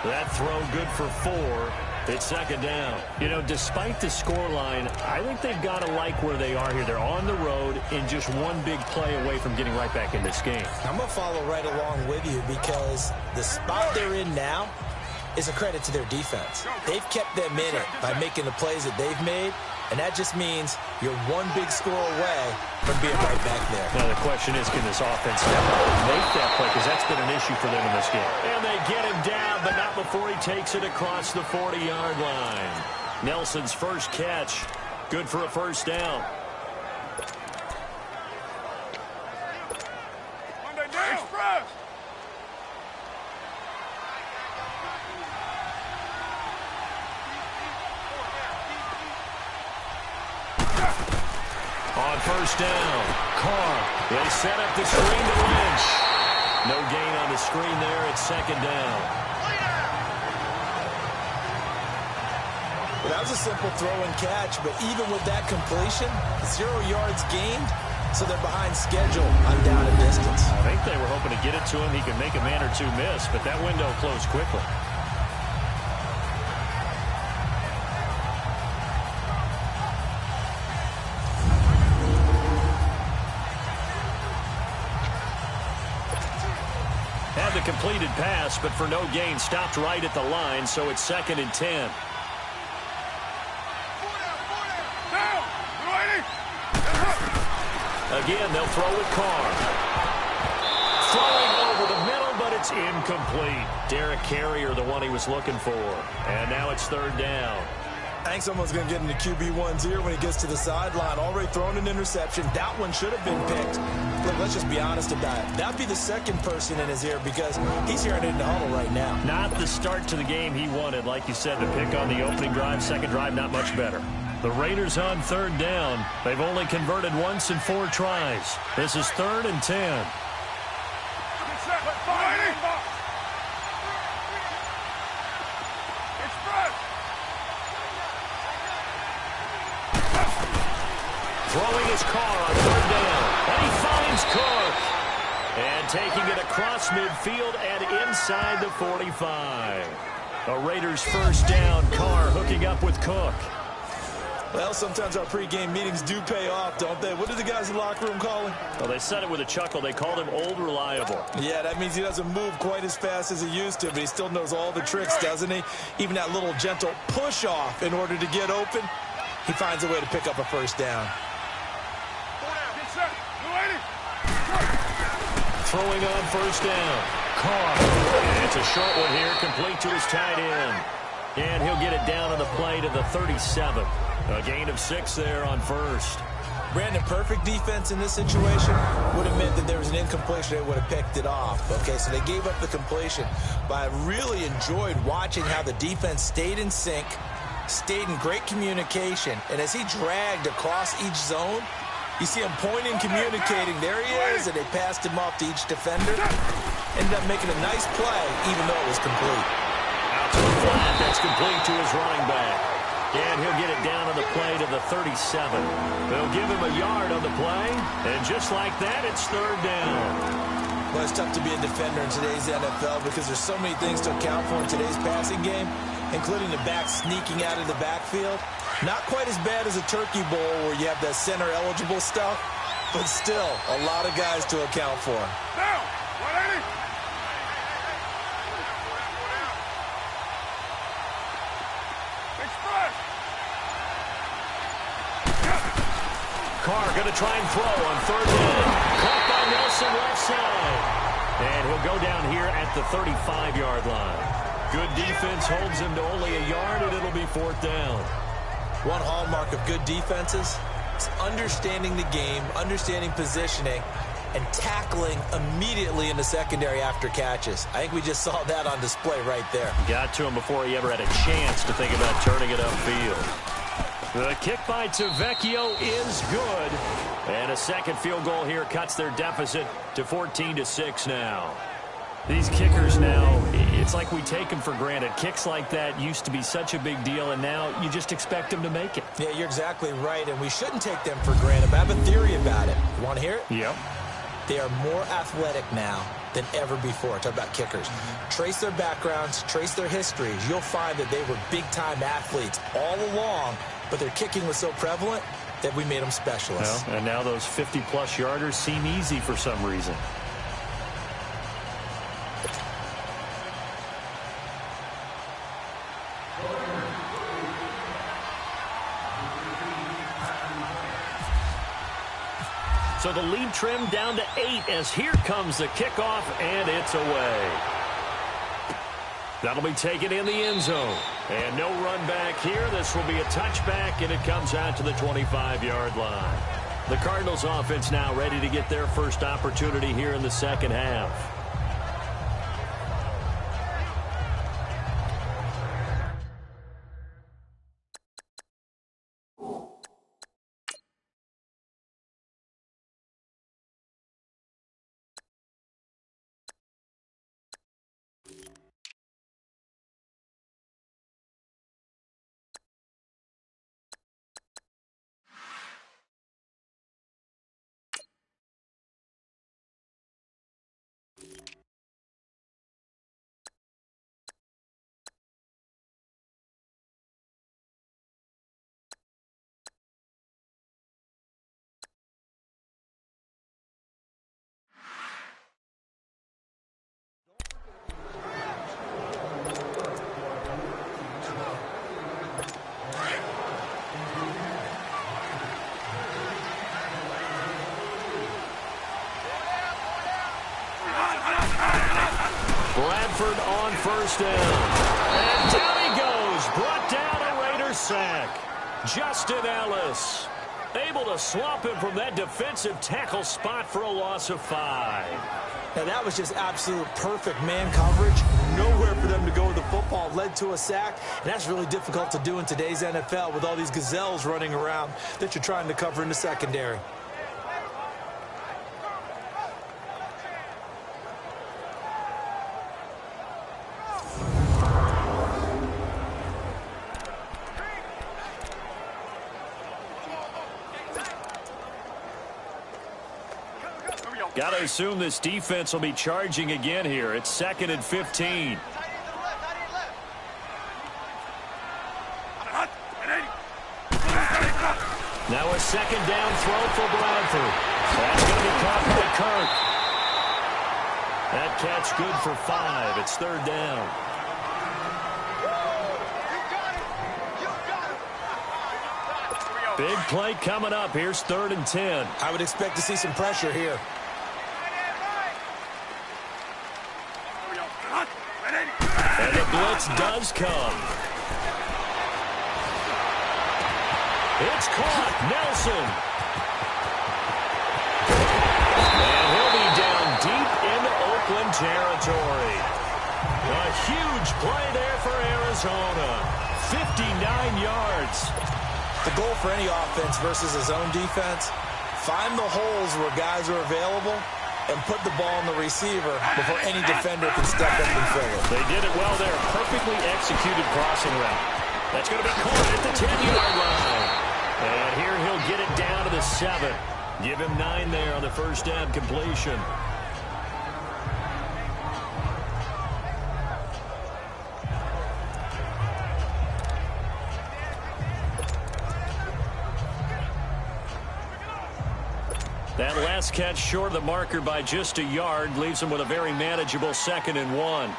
That throw good for 4. It's second down. You know, despite the scoreline, I think they've got to like where they are here. They're on the road and just one big play away from getting right back in this game. I'm going to follow right along with you because the spot they're in now is a credit to their defense. They've kept them in it by making the plays that they've made, and that just means you're one big score away from being right back there. Now the question is, can this offense step up and make that play? Because that's been an issue for them in this game. And they get him down, but not before he takes it across the 40-yard line. Nelson's first catch, good for a first down. Express! On first down, Carr. They set up the screen to Lynch. No gain on the screen there. It's second down. Well, that was a simple throw and catch, but even with that completion, 0 yards gained, so they're behind schedule on down and distance. I think they were hoping to get it to him. He could make a man or two miss, but that window closed quickly. Had the completed pass, but for no gain, stopped right at the line, so it's 2nd and 10. Again, they'll throw with Carr. Throwing over the middle, but it's incomplete. Derek Carrier, the one he was looking for. And now it's 3rd down. I think someone's going to get into QB1's ear when he gets to the sideline. Already thrown an interception. That one should have been picked. Look, let's just be honest about it. That'd be the second person in his ear because he's hearing it in the huddle right now. Not the start to the game he wanted. Like you said, to pick on the opening drive, second drive, not much better. The Raiders on 3rd down. They've only converted once in 4 tries. This is 3rd and 10. Throwing his Carr on 3rd down. And he finds Cook. And taking it across midfield and inside the 45. A Raiders first down. Carr hooking up with Cook. Well, sometimes our pregame meetings do pay off, don't they? What do the guys in the locker room call him? Well, they said it with a chuckle. They called him Old Reliable. Yeah, that means he doesn't move quite as fast as he used to, but he still knows all the tricks, doesn't he? Even that little gentle push-off in order to get open, he finds a way to pick up a first down. Throwing on first down. Carr. And it's a short one here, complete to his tight end. And he'll get it down on the play to the 37. A gain of 6 there on first. Brandon, perfect defense in this situation would have meant that there was an incompletion. They would have picked it off. Okay, so they gave up the completion. But I really enjoyed watching how the defense stayed in sync, stayed in great communication. And as he dragged across each zone, you see him pointing, communicating. There he is, and they passed him off to each defender. Ended up making a nice play, even though it was complete. Out to the flat. That's complete to his running back. And he'll get it down on the play to the 37. They'll give him a yard on the play. And just like that, it's 3rd down. Well, it's tough to be a defender in today's NFL because there's so many things to account for in today's passing game, including the back sneaking out of the backfield. Not quite as bad as a turkey bowl where you have that center-eligible stuff, but still a lot of guys to account for. Down! 180! Express! Carr going to try and throw on 3rd down. Caught by Nelson left side. And he'll go down here at the 35-yard line. Good defense holds him to only a yard, and it'll be 4th down. One hallmark of good defenses is understanding the game, understanding positioning, and tackling immediately in the secondary after catches. I think we just saw that on display right there. Got to him before he ever had a chance to think about turning it upfield. The kick by Tavecchio is good. And a second field goal here cuts their deficit to 14-6 now. These kickers now, it's like we take them for granted. Kicks like that used to be such a big deal, and now you just expect them to make it. Yeah, you're exactly right, and we shouldn't take them for granted. But I have a theory about it. You want to hear it? Yep. They are more athletic now than ever before. Talk about kickers. Trace their backgrounds, trace their histories. You'll find that they were big-time athletes all along, but their kicking was so prevalent that we made them specialists. Well, and now those 50-plus yarders seem easy for some reason. So the lead trimmed down to 8 as here comes the kickoff, and it's away. That'll be taken in the end zone. And no run back here. This will be a touchback, and it comes out to the 25-yard line. The Cardinals offense now ready to get their first opportunity here in the second half. Bradford on first down. And down he goes. Brought down a Raiders sack. Justin Ellis able to swamp him from that defensive tackle spot for a loss of 5. Now, that was just absolute perfect man coverage. Nowhere for them to go with the football. Led to a sack, and that's really difficult to do in today's NFL with all these gazelles running around that you're trying to cover in the secondary. Got to assume this defense will be charging again here. It's 2nd and 15. Now a 2nd down throw for Bradford. That's going to be caught by Kirk. That catch good for 5. It's 3rd down. Big play coming up. Here's 3rd and 10. I would expect to see some pressure here. And the blitz does come. It's caught. Nelson. And he'll be down deep into Oakland territory. A huge play there for Arizona. 59 yards. The goal for any offense versus a zone defense, find the holes where guys are available and put the ball in the receiver before any defender can step up and fill it. They did it well there. Perfectly executed crossing route. That's going to be caught at the 10-yard line. And here he'll get it down to the 7. Give him 9 there on the first down completion. That last catch short of the marker by just a yard leaves him with a very manageable 2nd and 1.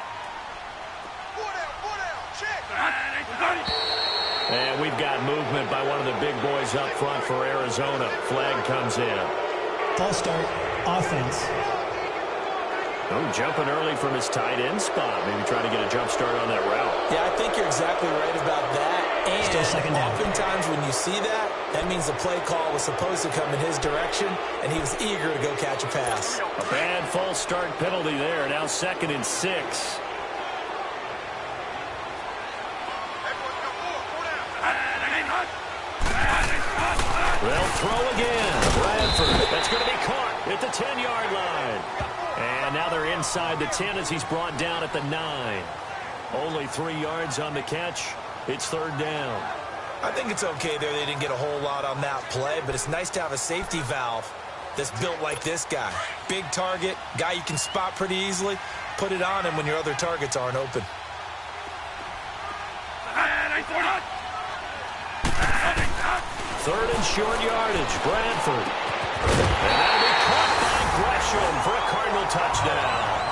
And we've got movement by one of the big boys up front for Arizona. Flag comes in. False start, offense. Oh, jumping early from his tight end spot. Maybe trying to get a jump start on that route. Yeah, I think you're exactly right about that. And still 2nd down. Oftentimes when you see that, that means the play call was supposed to come in his direction, and he was eager to go catch a pass. A bad false start penalty there. Now 2nd and 6. They'll throw again. Bradford. That's going to be caught at the 10-yard line. And now they're inside the 10 as he's brought down at the 9. Only 3 yards on the catch. It's 3rd down. I think it's okay there. They didn't get a whole lot on that play, but it's nice to have a safety valve that's built like this guy. Big target, guy you can spot pretty easily. Put it on him when your other targets aren't open. 3rd and short yardage. Bradford. And that'll be caught by Gresham for a Cardinal touchdown.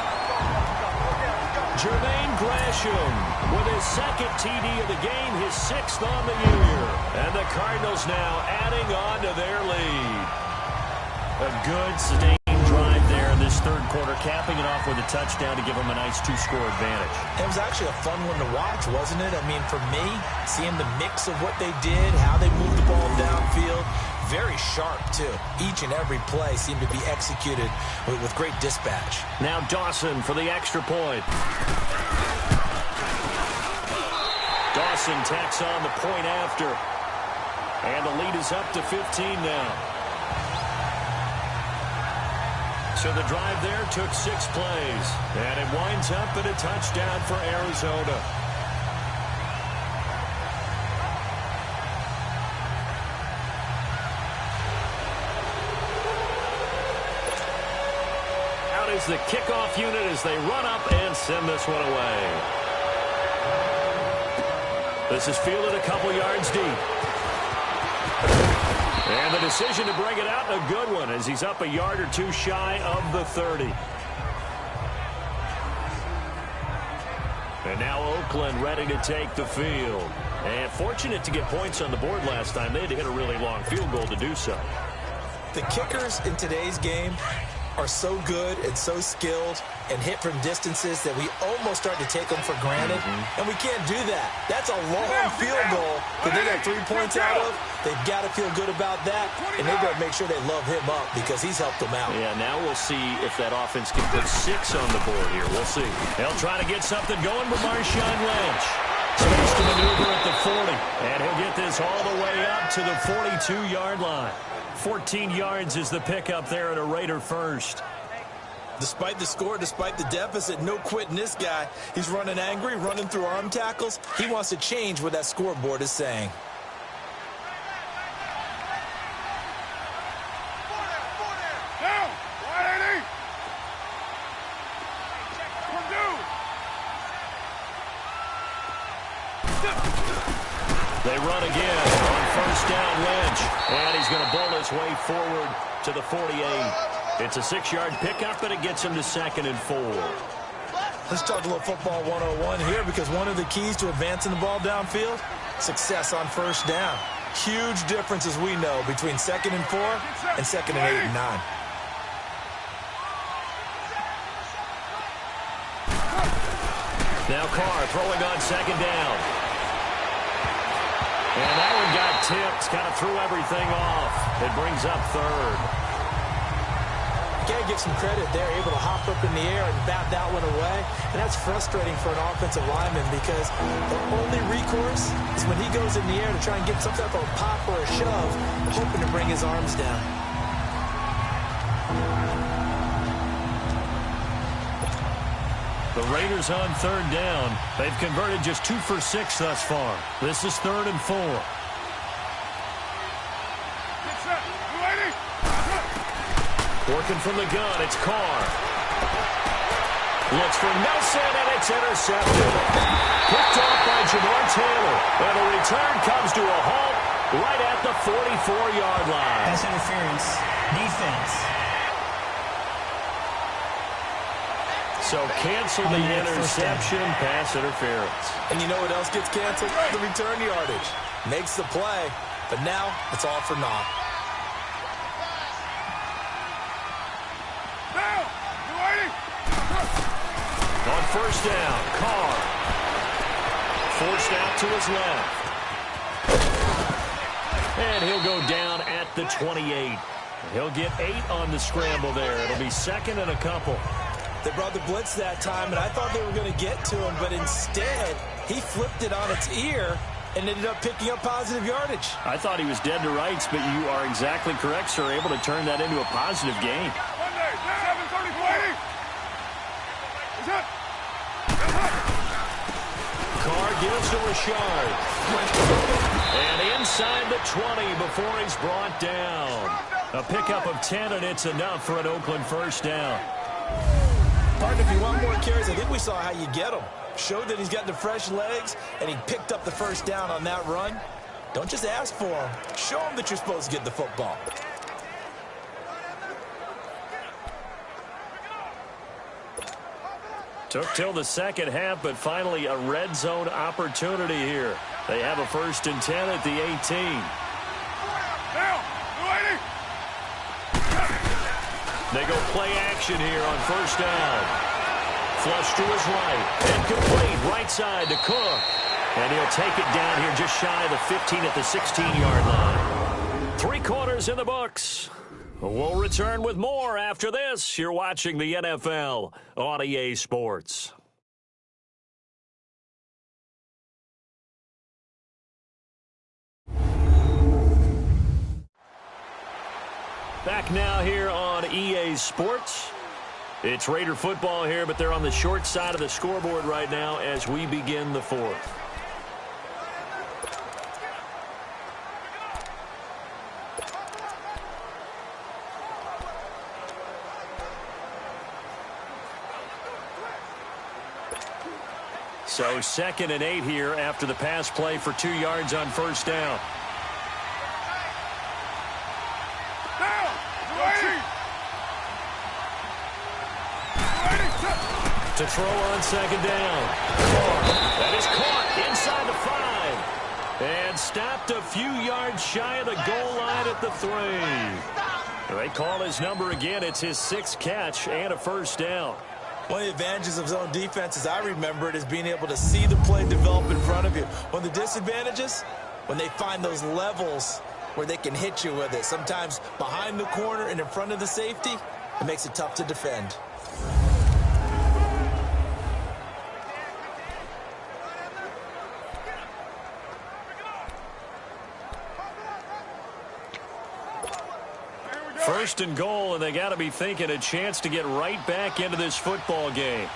Jermaine Gresham with his 2nd TD of the game, his 6th on the year. And the Cardinals now adding on to their lead. A good, sustained drive there in this 3rd quarter, capping it off with a touchdown to give them a nice 2-score advantage. It was actually a fun one to watch, wasn't it? I mean, for me, seeing the mix of what they did, how they moved the ball downfield, very sharp, too. Each and every play seemed to be executed with great dispatch. Now Dawson for the extra point. Dawson tacks on the point after. And the lead is up to 15 now. So the drive there took 6 plays. And it winds up in a touchdown for Arizona. Out is the kickoff unit as they run up and send this one away. This is fielded a couple yards deep. And the decision to bring it out, a good one, as he's up a yard or 2 shy of the 30. And now Oakland ready to take the field. And fortunate to get points on the board last time. They had to hit a really long field goal to do so. The kickers in today's game are so good and so skilled and hit from distances that we almost start to take them for granted, and we can't do that. That's a long field goal that they got 3 points out of. They've got to feel good about that, and they've got to make sure they love him up because he's helped them out. Yeah, now we'll see if that offense can put 6 on the board here. We'll see. They'll try to get something going with Marshawn Lynch. Space to maneuver at the 40, and he'll get this all the way up to the 42-yard line. 14 yards is the pickup there at a Raider first. Despite the score, despite the deficit, no quitting this guy. He's running angry, running through arm tackles. He wants to change what that scoreboard is saying. Down! 180! They run again on first down, Lynch. And he's going to bowl his way forward to the 48. It's a 6-yard pickup, but it gets him to 2nd and 4. Let's talk a little football 101 here, because one of the keys to advancing the ball downfield, success on first down. Huge difference, as we know, between 2nd and 4 and 2nd and 8 and 9. Now Carr throwing on 2nd down. And that one got tipped, kind of threw everything off. It brings up 3rd. Gotta give some credit there, able to hop up in the air and bat that one away. And that's frustrating for an offensive lineman, because the only recourse is when he goes in the air to try and get some type of a pop or a shove, hoping to bring his arms down. The Raiders on 3rd down. They've converted just 2 for 6 thus far. This is 3rd and 4. Working from the gun, it's Carr. Looks for Nelson, and it's intercepted. Picked off by Jamar Taylor. And the return comes to a halt right at the 44-yard line. Pass interference. Defense. So cancel the interception, pass interference. And you know what else gets canceled? The return yardage. Makes the play, but now it's all for naught. On first down, Carr. Forced out to his left. And he'll go down at the 28. He'll get 8 on the scramble there. It'll be 2nd and a couple. They brought the blitz that time, and I thought they were going to get to him, but instead, he flipped it on its ear and ended up picking up positive yardage. I thought he was dead to rights, but you are exactly correct, sir. Able to turn that into a positive gain. Carr gives to Rashard. And inside the 20 before he's brought down. A pickup of 10, and it's enough for an Oakland first down. Partner, if you want more carries, I think we saw how you get them. Showed that he's got the fresh legs, and he picked up the first down on that run. Don't just ask for them. Show them that you're supposed to get the football. Took till the second half, but finally a red zone opportunity here. They have a 1st and 10 at the 18. They go play action here on first down. Flush to his right. And complete right side to Cook. And he'll take it down here just shy of the 15 at the 16-yard line. 3 quarters in the books. We'll return with more after this. You're watching the NFL on EA Sports. Back now here on EA Sports. It's Raider football here, but they're on the short side of the scoreboard right now as we begin the 4th. So 2nd and 8 here after the pass play for 2 yards on first down. To throw on 2nd down. That is caught inside the 5. And stopped a few yards shy of the goal line at the 3. They call his number again. It's his 6th catch and a first down. One of the advantages of zone defense, as I remember it, is being able to see the play develop in front of you. One of the disadvantages, when they find those levels where they can hit you with it, sometimes behind the corner and in front of the safety, it makes it tough to defend. First and goal, and they got to be thinking a chance to get right back into this football game.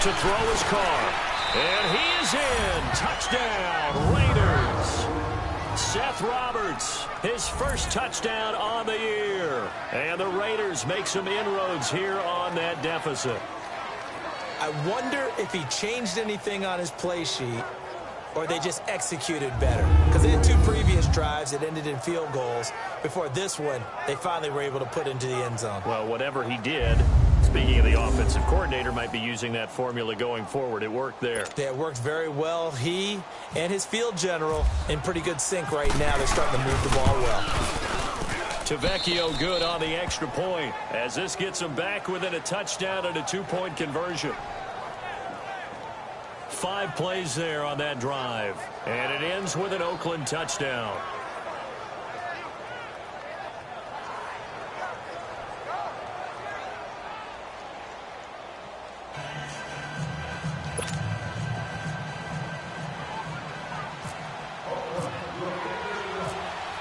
To throw his car. And he is in. Touchdown, Raiders. Seth Roberts, his first touchdown on the year. And the Raiders make some inroads here on that deficit. I wonder if he changed anything on his play sheet or they just executed better. Because they had 2 previous drives that ended in field goals. Before this one, they finally were able to put into the end zone. Well, whatever he did, speaking of the offensive coordinator, might be using that formula going forward. It worked there. Yeah, it worked very well. He and his field general in pretty good sync right now. They're starting to move the ball well. Tavecchio good on the extra point as this gets him back within a touchdown and a 2-point conversion. 5 plays there on that drive, and it ends with an Oakland touchdown.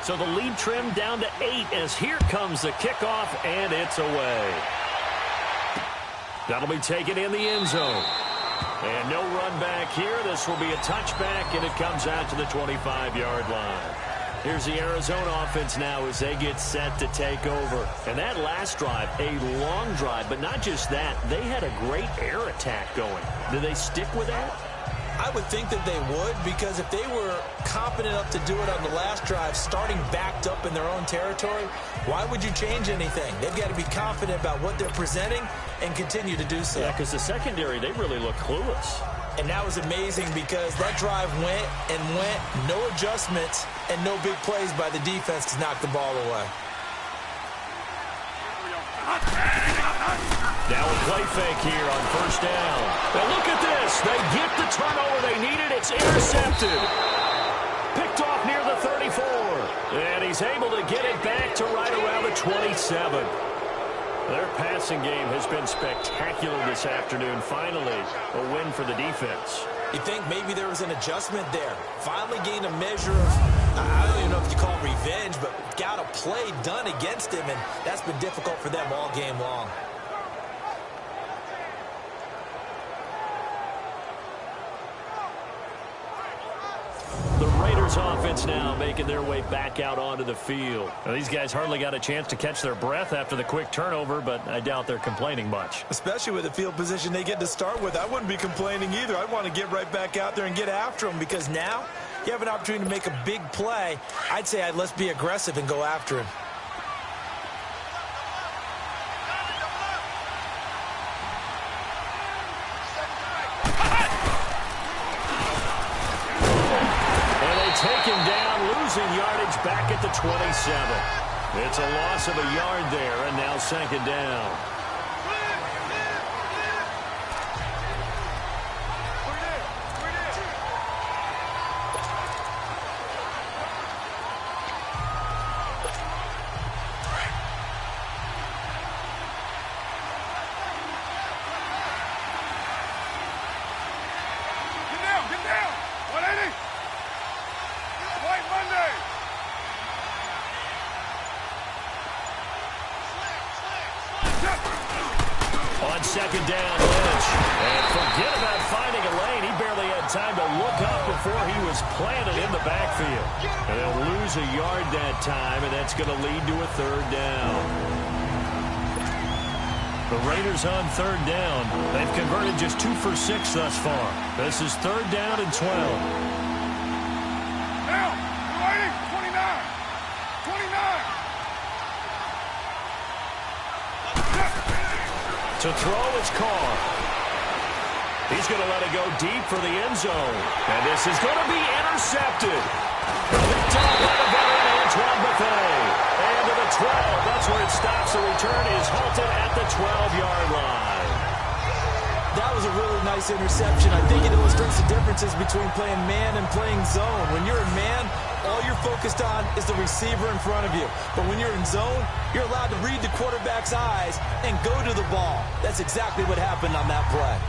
So the lead trimmed down to 8 as here comes the kickoff, and it's away. That'll be taken in the end zone. And no run back here. This will be a touchback, and it comes out to the 25-yard line. Here's the Arizona offense now as they get set to take over. And that last drive, a long drive, but not just that. They had a great air attack going. Did they stick with that? I would think that they would, because if they were competent enough to do it on the last drive, starting backed up in their own territory, why would you change anything? They've got to be confident about what they're presenting and continue to do so. Yeah, because the secondary, they really look clueless. And that was amazing because that drive went and went, no adjustments, and no big plays by the defense to knock the ball away. Now a play fake here on first down. Well, look at this. They get the turnover they needed. It's intercepted. Picked off near the 34. And he's able to get it back to right around the 27. Their passing game has been spectacular this afternoon. Finally, a win for the defense. You think maybe there was an adjustment there. Finally gained a measure of, I don't even know if you call it revenge, but got a play done against him, and that's been difficult for them all game long. The Raiders offense now making their way back out onto the field. Now, these guys hardly got a chance to catch their breath after the quick turnover, but I doubt they're complaining much. Especially with the field position they get to start with. I wouldn't be complaining either. I'd want to get right back out there and get after them, because now you have an opportunity to make a big play. I'd say let's be aggressive and go after him. Take him down, losing yardage back at the 27. It's a loss of a yard there, and now second down. Get down! 180! White Monday! On second down, Lynch. And forget about finding a lane. He barely had time to look up before he was planted in the backfield. And they'll lose a yard that time, and that's going to lead to a third down. The Raiders on third down. They've converted just 2 for 6 thus far. This is third down and 12. Now, 29! 29! To throw, it's Carr. He's going to let it go deep for the end zone. And this is going to be intercepted. Picked up by the veteran Antoine Buffet. And to the 12. That's where it stops. The return is halted at the 12-yard line. That was a really nice interception. I think it illustrates the differences between playing man and playing zone. When you're in man, all you're focused on is the receiver in front of you. But when you're in zone, you're allowed to read the quarterback's eyes and go to the ball. That's exactly what happened on that play.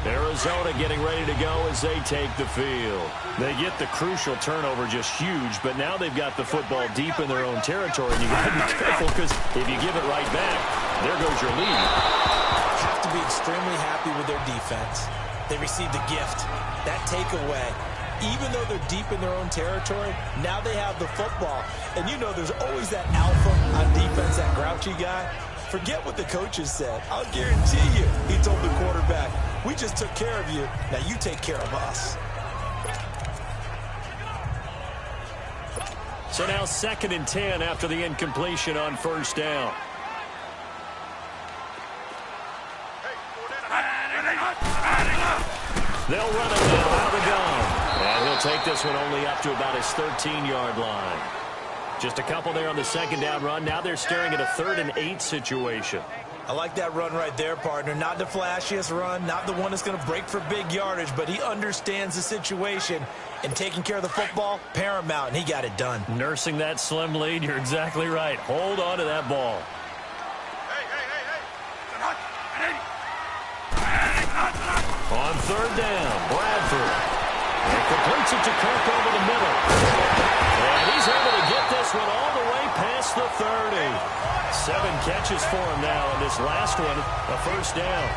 Arizona getting ready to go as they take the field. They get the crucial turnover, just huge, but now they've got the football deep in their own territory, and you got to be careful because if you give it right back, there goes your lead. Have to be extremely happy with their defense. They received a gift. That takeaway, even though they're deep in their own territory, now they have the football. And you know there's always that alpha on defense, that grouchy guy. Forget what the coaches said. I'll guarantee you, he told the quarterback, we just took care of you. Now you take care of us. So now 2nd and 10 after the incompletion on first down. They'll run it now out of the gun. And he'll take this one only up to about his 13-yard line. Just a couple there on the second down run. Now they're staring at a 3rd and 8 situation. I like that run right there, partner. Not the flashiest run, not the one that's going to break for big yardage, but he understands the situation, and taking care of the football, paramount, and he got it done. Nursing that slim lead, you're exactly right. Hold on to that ball. On 3rd down, Bradford. And completes it to Kirk over the middle. And he's able to get this one all the way past the 30. 7 catches for him now, and this last one, a first down.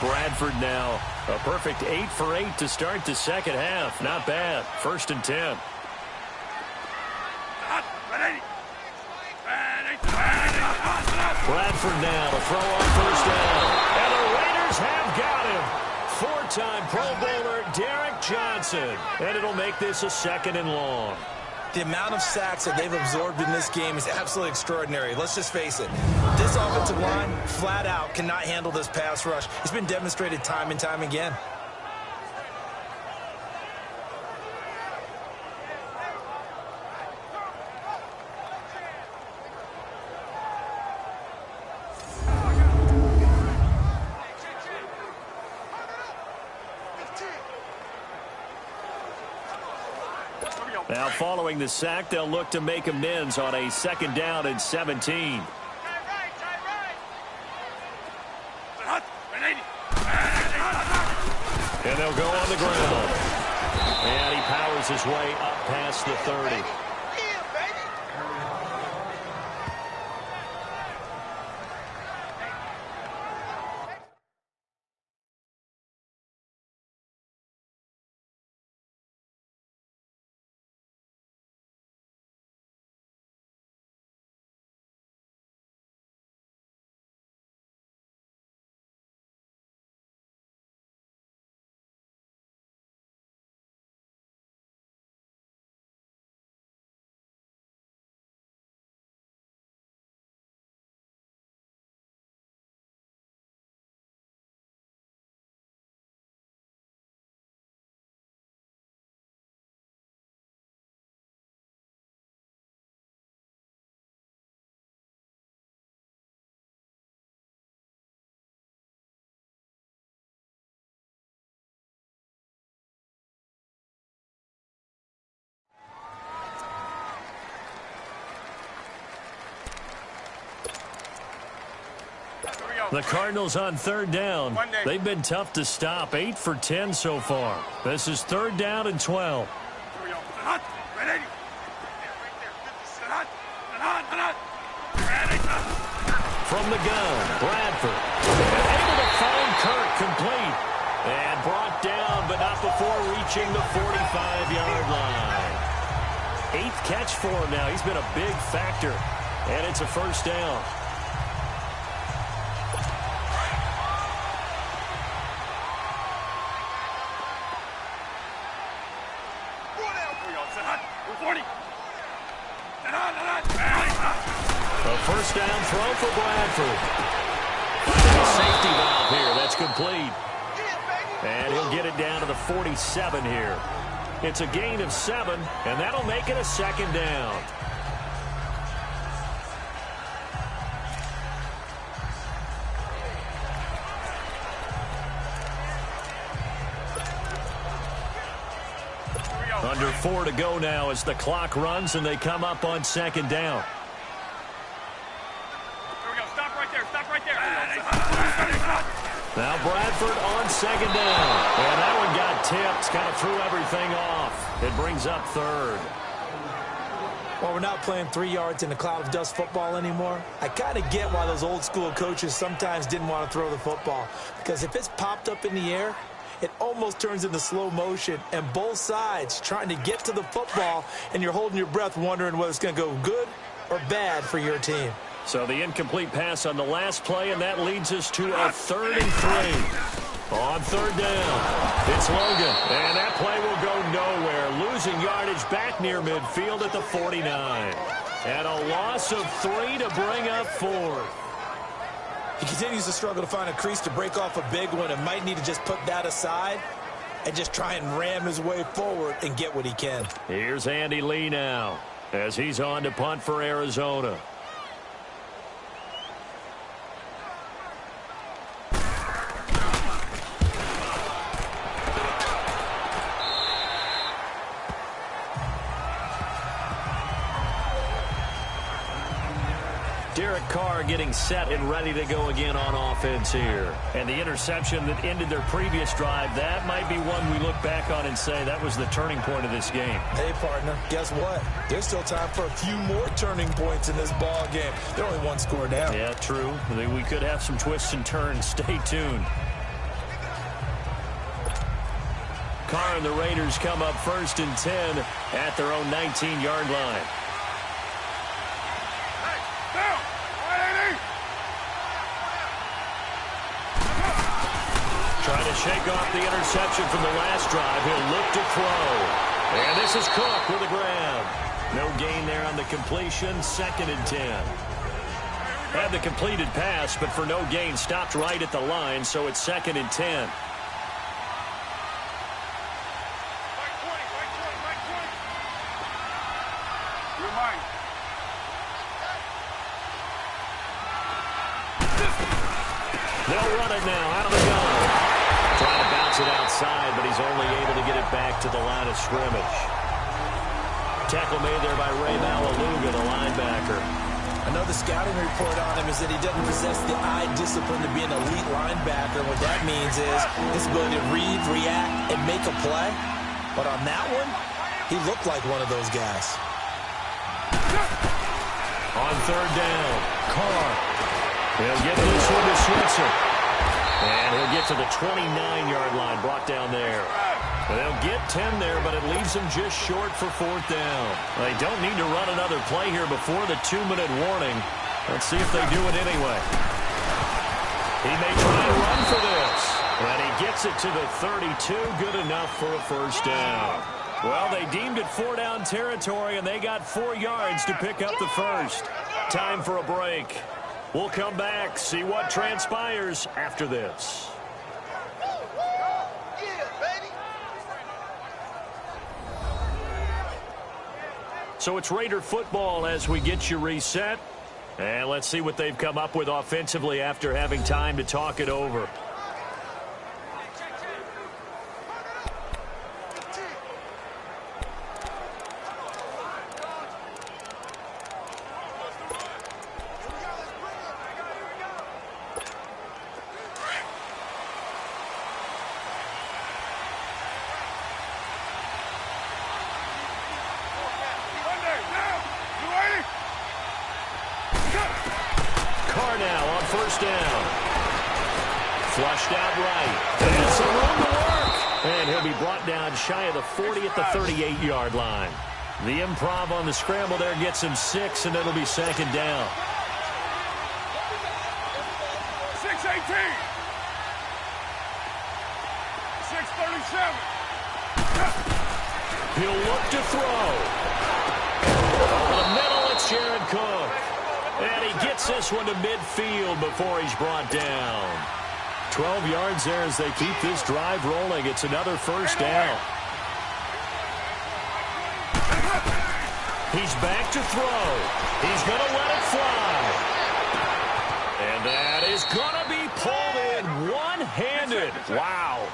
Bradford now, a perfect 8 for 8 to start the second half. Not bad. 1st and 10. Bradford now to throw on first down. And the Raiders have got him. 4-time Pro Bowler Derek Johnson. And it'll make this a 2nd and long. The amount of sacks that they've absorbed in this game is absolutely extraordinary. Let's just face it. This offensive line, flat out, cannot handle this pass rush. It's been demonstrated time and time again. Now following the sack, they'll look to make amends on a 2nd down and 17. And they'll go on the ground. And he powers his way up past the 30. The Cardinals on 3rd down. They've been tough to stop. 8 for 10 so far. This is 3rd down and 12. From the gun, Bradford. Able to find Kirk complete. And brought down, but not before reaching the 45-yard line. 8th catch for him now. He's been a big factor. And it's a first down. A first down throw for Bradford. Finding a safety valve here. That's complete. And he'll get it down to the 47 here. It's a gain of 7, and that'll make it a second down. Under 4 to go now as the clock runs and they come up on second down. Here we go. Stop right there. Stop right there. Now Bradford on second down. And that one got tipped. Kind of threw everything off. It brings up third. Well, we're not playing 3 yards in a cloud of dust football anymore. I kind of get why those old school coaches sometimes didn't want to throw the football. Because if it's popped up in the air, it almost turns into slow motion, and both sides trying to get to the football, and you're holding your breath wondering whether it's going to go good or bad for your team. So the incomplete pass on the last play, and that leads us to a 3rd and 3. On third down, it's Logan, and that play will go nowhere. Losing yardage back near midfield at the 49. And a loss of 3 to bring up 4. He continues to struggle to find a crease to break off a big one and might need to just put that aside and just try and ram his way forward and get what he can. Here's Andy Lee now as he's on to punt for Arizona. Derek Carr getting set and ready to go again on offense here. And the interception that ended their previous drive, that might be one we look back on and say that was the turning point of this game. Hey, partner, guess what? There's still time for a few more turning points in this ball game. They're only 1 score down. Yeah, true. We could have some twists and turns. Stay tuned. Carr and the Raiders come up 1st and 10 at their own 19-yard line. Trying to shake off the interception from the last drive. He'll look to throw. And this is Cook with a grab. No gain there on the completion. 2nd and 10. Had the completed pass, but for no gain, stopped right at the line, so it's 2nd and 10. They'll run it now out of the gun. Trying to bounce it outside, but he's only able to get it back to the line of scrimmage. Tackle made there by Ray Malaluga, the linebacker. I know the scouting report on him is that he doesn't possess the eye discipline to be an elite linebacker. What that means is his ability to read, react, and make a play. But on that one, he looked like one of those guys. On third down, Carr. He'll get this one to Switzer. And he'll get to the 29-yard line, brought down there. They'll get 10 there, but it leaves them just short for 4th down. They don't need to run another play here before the 2-minute warning. Let's see if they do it anyway. He may try and run for this. And he gets it to the 32, good enough for a first down. Well, they deemed it 4-down territory, and they got 4 yards to pick up the first. Time for a break. We'll come back, see what transpires after this. So it's Raider football as we get you reset. And let's see what they've come up with offensively after having time to talk it over. First down. Flushed out right. And some room to work. And he'll be brought down shy of the 40 at the 38-yard line. The improv on the scramble there gets him 6, and it'll be 2nd down. 6:18. 6:37. He'll look to throw. Over the middle, it's Jared Cook. And he gets this one to midfield before he's brought down. 12 yards there as they keep this drive rolling. It's another first down. He's back to throw. He's going to let it fly. And that is going to be pulled in one-handed. Wow.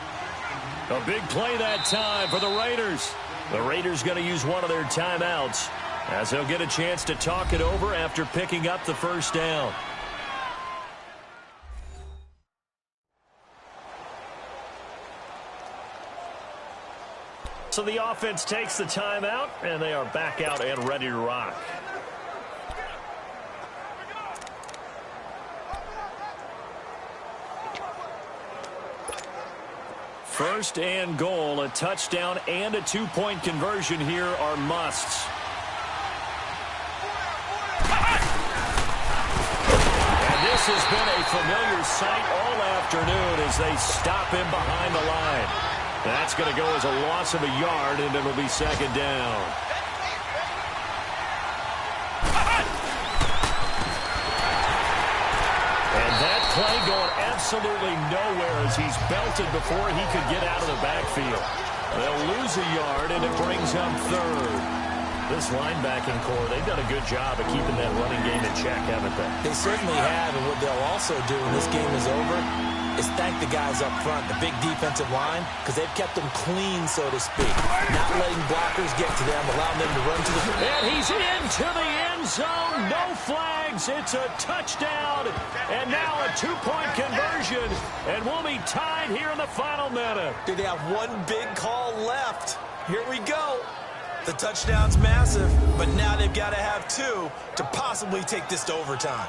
A big play that time for the Raiders. The Raiders going to use one of their timeouts as they'll get a chance to talk it over after picking up the first down. So the offense takes the timeout, and they are back out and ready to rock. First and goal, a touchdown and a two-point conversion here are musts. And this has been a familiar sight all afternoon as they stop him behind the line. That's going to go as a loss of a yard, and it'll be second down. And that play going absolutely nowhere as he's belted before he could get out of the backfield. They'll lose a yard, and it brings up third. This linebacking core, they've done a good job of keeping that running game in check, haven't they? They certainly have, and what they'll also do when this game is over is thank the guys up front, the big defensive line, because they've kept them clean, so to speak. Not letting blockers get to them, allowing them to run to the... And he's into the end zone. No flags. It's a touchdown. And now a two-point conversion. And we'll be tied here in the final minute. They have one big call left. Here we go. The touchdown's massive, but now they've got to have two to possibly take this to overtime.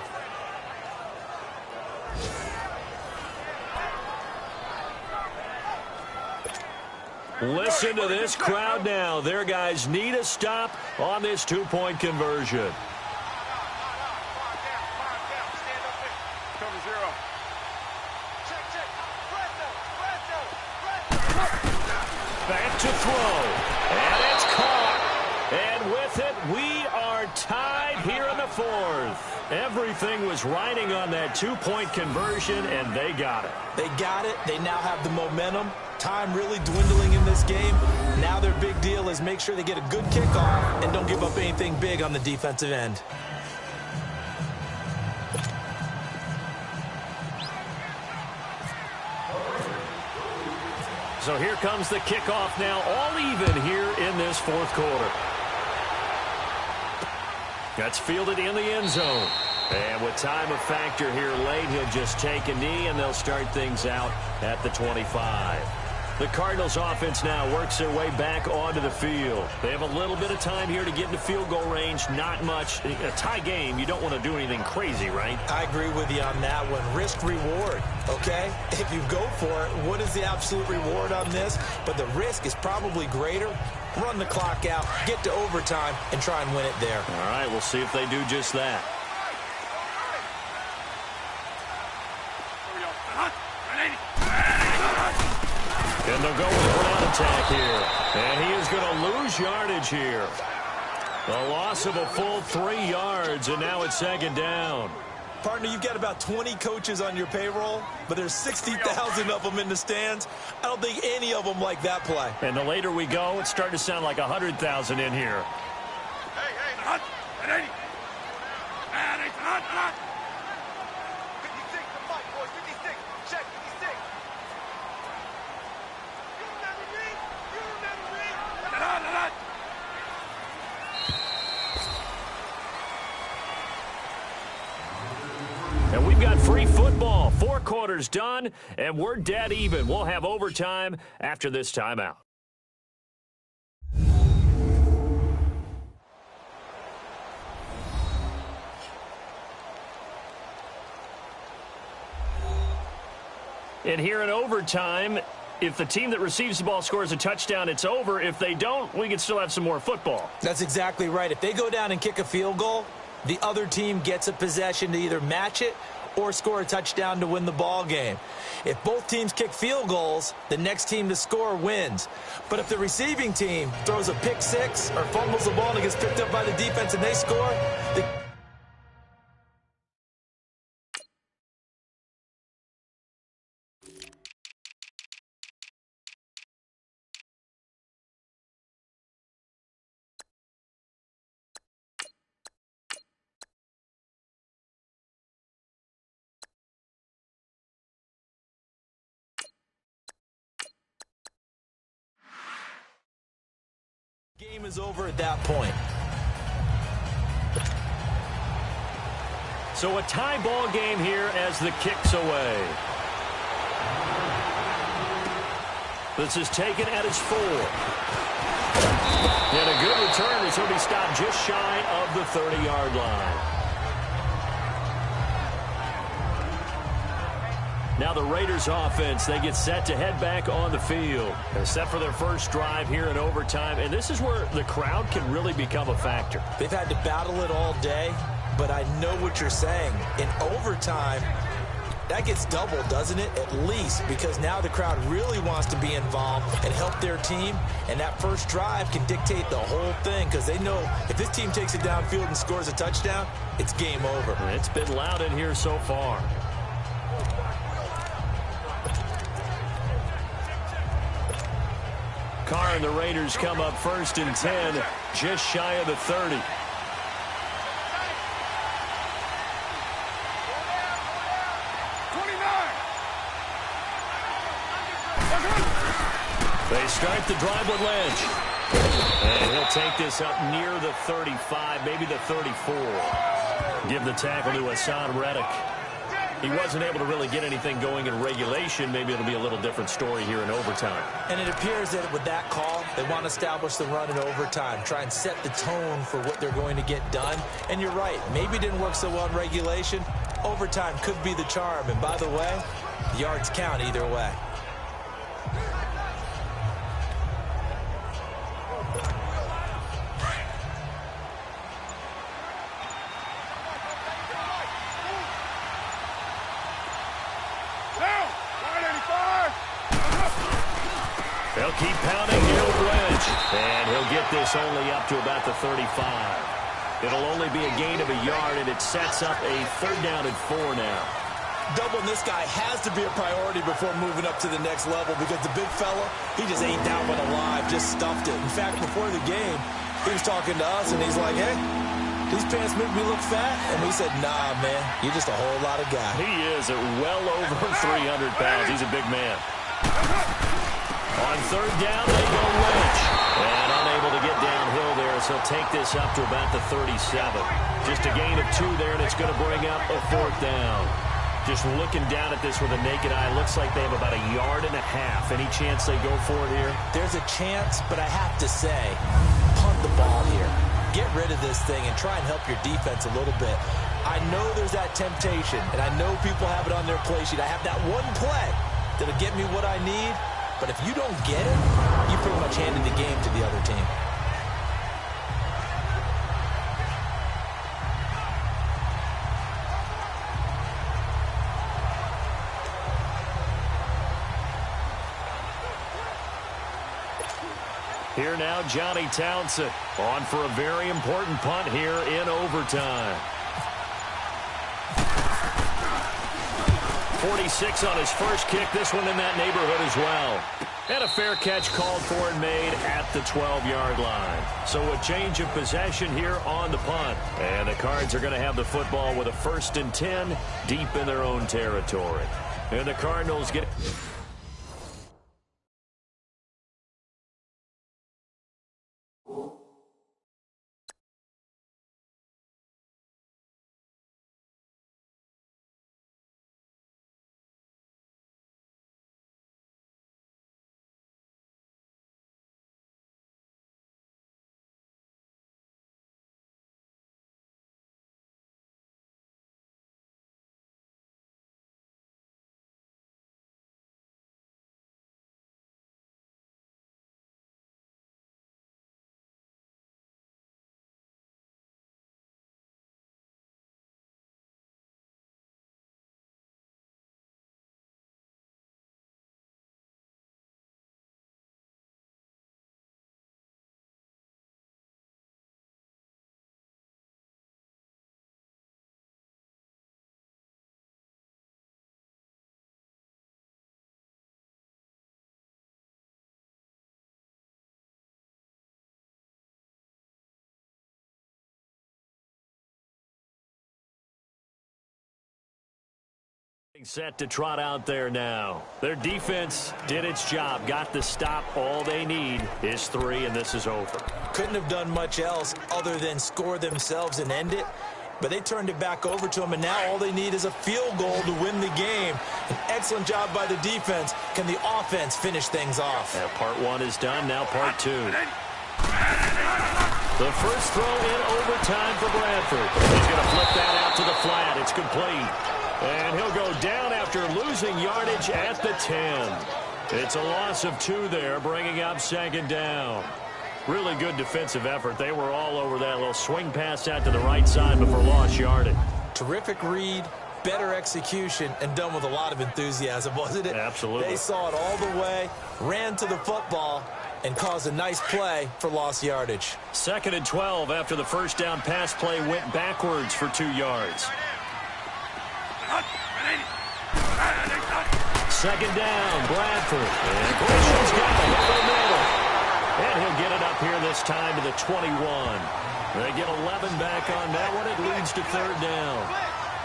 Listen to this crowd now. Their guys need a stop on this two-point conversion. Back to throw. And it's caught. And with it, we are tied here in the fourth. Everything was riding on that two-point conversion, and they got it. They got it. They now have the momentum. Time really dwindling in this game. Now their big deal is make sure they get a good kickoff and don't give up anything big on the defensive end. So here comes the kickoff now, all even here in this fourth quarter. That's fielded in the end zone. And with time a factor here late, he'll just take a knee, and they'll start things out at the 25. The Cardinals offense now works their way back onto the field. They have a little bit of time here to get into field goal range, not much. A tie game, you don't want to do anything crazy, right? I agree with you on that one. Risk reward, okay? If you go for it, what is the absolute reward on this? But the risk is probably greater. Run the clock out, get to overtime, and try and win it there. All right, we'll see if they do just that. And they'll go with a ground attack here. And he is going to lose yardage here. A loss of a full 3 yards, and now it's second down. Partner, you've got about 20 coaches on your payroll, but there's 60,000 of them in the stands. I don't think any of them like that play. And the later we go, it's starting to sound like 100,000 in here. Hey, hot, at 80. And it's hot. 56 to fight, boys, 56. Check, 56. You never read. Hot. And we've got free football. 4 quarters done, and we're dead even. We'll have overtime after this timeout. And here in overtime, if the team that receives the ball scores a touchdown, it's over. If they don't, we can still have some more football. That's exactly right. If they go down and kick a field goal, the other team gets a possession to either match it or score a touchdown to win the ball game. If both teams kick field goals, the next team to score wins. But if the receiving team throws a pick six or fumbles the ball and it gets picked up by the defense and they score, the game is over at that point. So a tie ball game here as the kick's away. This is taken at his 4. And a good return as he'll be stopped just shy of the 30-yard line. Now the Raiders offense, they get set to head back on the field. They're set for their first drive here in overtime, and this is where the crowd can really become a factor. They've had to battle it all day, but I know what you're saying. In overtime, that gets doubled, doesn't it? At least, because now the crowd really wants to be involved and help their team, and that first drive can dictate the whole thing because they know if this team takes it downfield and scores a touchdown, it's game over. It's been loud in here so far. Carr and the Raiders come up first and 10, just shy of the 30. They start the drive with Lynch. And he'll take this up near the 35, maybe the 34. Give the tackle to Hassan Reddick. He wasn't able to really get anything going in regulation. Maybe it'll be a little different story here in overtime. And it appears that with that call, they want to establish the run in overtime, try and set the tone for what they're going to get done. And you're right, maybe it didn't work so well in regulation. Overtime could be the charm. And by the way, yards count either way. They'll keep pounding here with Lynch. And he'll get this only up to about the 35. It'll only be a gain of a yard, and it sets up a 3rd down and 4 now. Doubling this guy has to be a priority before moving up to the next level because the big fella, he just ain't that one alive, just stuffed it. In fact, before the game, he was talking to us, and he's like, hey, these pants make me look fat. And we said, nah, man, you're just a whole lot of guy. He is at well over 300 pounds. He's a big man. On 3rd down, they go Lynch. And unable to get downhill there, so he'll take this up to about the 37. Just a gain of 2 there, and it's going to bring up a 4th down. Just looking down at this with a naked eye, looks like they have about 1.5 yards. Any chance they go for it here? There's a chance, but I have to say, punt the ball here. Get rid of this thing and try and help your defense a little bit. I know there's that temptation, and I know people have it on their play sheet. I have that one play that'll get me what I need. But if you don't get it, you pretty much handed the game to the other team. Here now, Johnny Townsend on for a very important punt here in overtime. 46 on his first kick, this one in that neighborhood as well. And a fair catch called for and made at the 12-yard line. So a change of possession here on the punt. And the Cards are going to have the football with a 1st and 10 deep in their own territory. And the Cardinals get... Set to trot out there now. Their defense did its job, got the stop. All they need is 3, and this is over. Couldn't have done much else other than score themselves and end it, but they turned it back over to them, and now all they need is a field goal to win the game. An excellent job by the defense. Can the offense finish things off? Yeah, part 1 is done, now part 2. The first throw in overtime for Bradford. He's going to flip that out to the flat. It's complete. And he'll go down after losing yardage at the 10. It's a loss of 2 there, bringing up 2nd down. Really good defensive effort. They were all over that little swing pass out to the right side before lost yardage. Terrific read, better execution, and done with a lot of enthusiasm, wasn't it? Absolutely. They saw it all the way, ran to the football, and caused a nice play for lost yardage. 2nd and 12 after the first down pass play went backwards for 2 yards. 2nd down, Bradford. And Christian's got it over the middle. And he'll get it up here this time to the 21. They get 11 back on that one. It leads to 3rd down.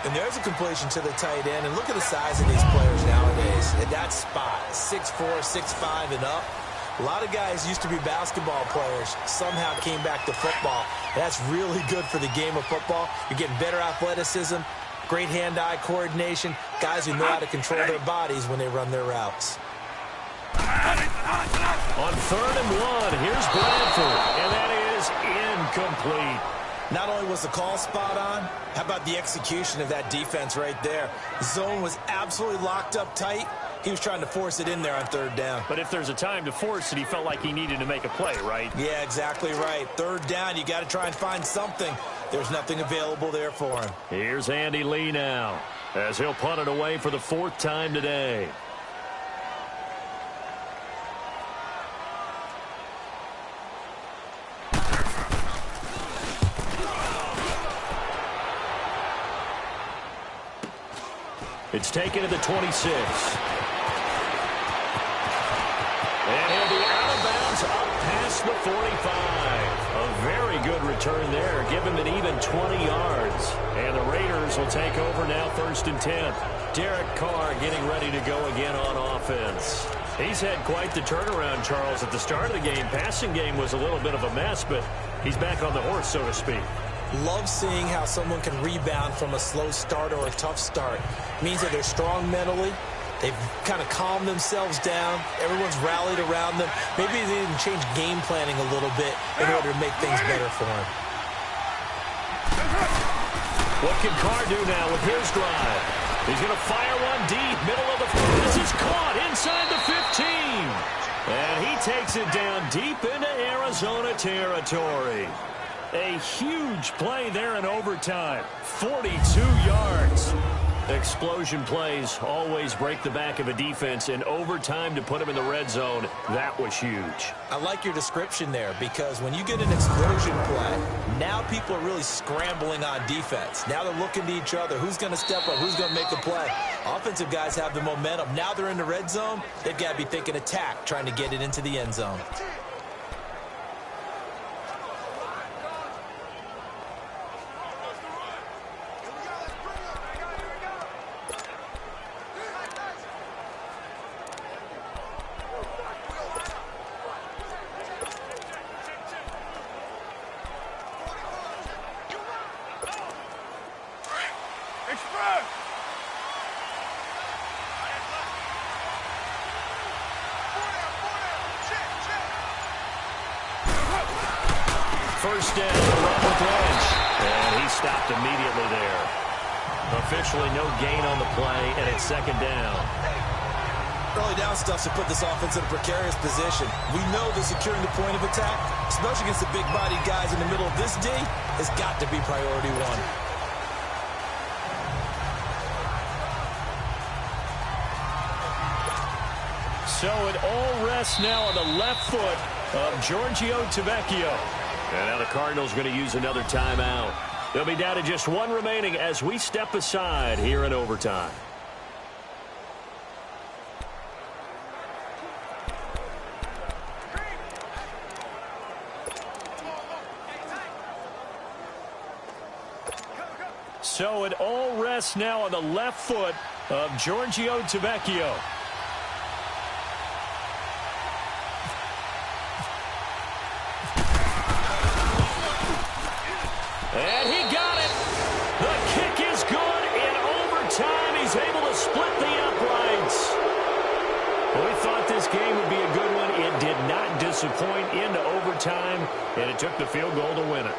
And there's a completion to the tight end. And look at the size of these players nowadays. At that spot, 6'4", 6'5", and up. A lot of guys used to be basketball players, somehow came back to football. That's really good for the game of football. You're getting better athleticism, great hand-eye coordination, guys who know how to control their bodies when they run their routes. On 3rd and 1, here's Bradford, and that is incomplete. Not only was the call spot on, how about the execution of that defense right there? The zone was absolutely locked up tight. He was trying to force it in there on 3rd down. But if there's a time to force it, he felt like he needed to make a play, right? Yeah, exactly right. 3rd down, you got to try and find something. There's nothing available there for him. Here's Andy Lee now, as he'll punt it away for the 4th time today. It's taken to the 26. And he'll be out of bounds up past the 45. A very good return there. Give him an even 20 yards. And the Raiders will take over now 1st and 10. Derek Carr getting ready to go again on offense. He's had quite the turnaround, Charles. At the start of the game, passing game was a little bit of a mess, but he's back on the horse, so to speak. Love seeing how someone can rebound from a slow start or a tough start. It means that they're strong mentally. They've kind of calmed themselves down. Everyone's rallied around them. Maybe they didn't change game planning a little bit in order to make things better for them. What can Carr do now with his drive? He's going to fire one deep, middle of the field. This is caught inside the 15. And he takes it down deep into Arizona territory. A huge play there in overtime. 42 yards. Explosion plays always break the back of a defense. In overtime to put him in the red zone, that was huge. I like your description there, because when you get an explosion play, now people are really scrambling on defense. Now they're looking to each other. Who's going to step up? Who's going to make the play? Offensive guys have the momentum. Now they're in the red zone. They've got to be thinking attack, trying to get it into the end zone. First down, run with Lynch. And he stopped immediately there. Officially no gain on the play, and it's 2nd down. Early down stuff to put this offense in a precarious position. We know that securing the point of attack, especially against the big-bodied guys in the middle of this D, has got to be priority one. So it all rests now on the left foot of Giorgio Tavecchio. And now the Cardinals going to use another timeout. They'll be down to just one remaining as we step aside here in overtime. So it all rests now on the left foot of Giorgio Tavecchio. And he got it. The kick is good. In overtime, he's able to split the uprights. Well, we thought this game would be a good one. It did not disappoint into overtime, and it took the field goal to win it.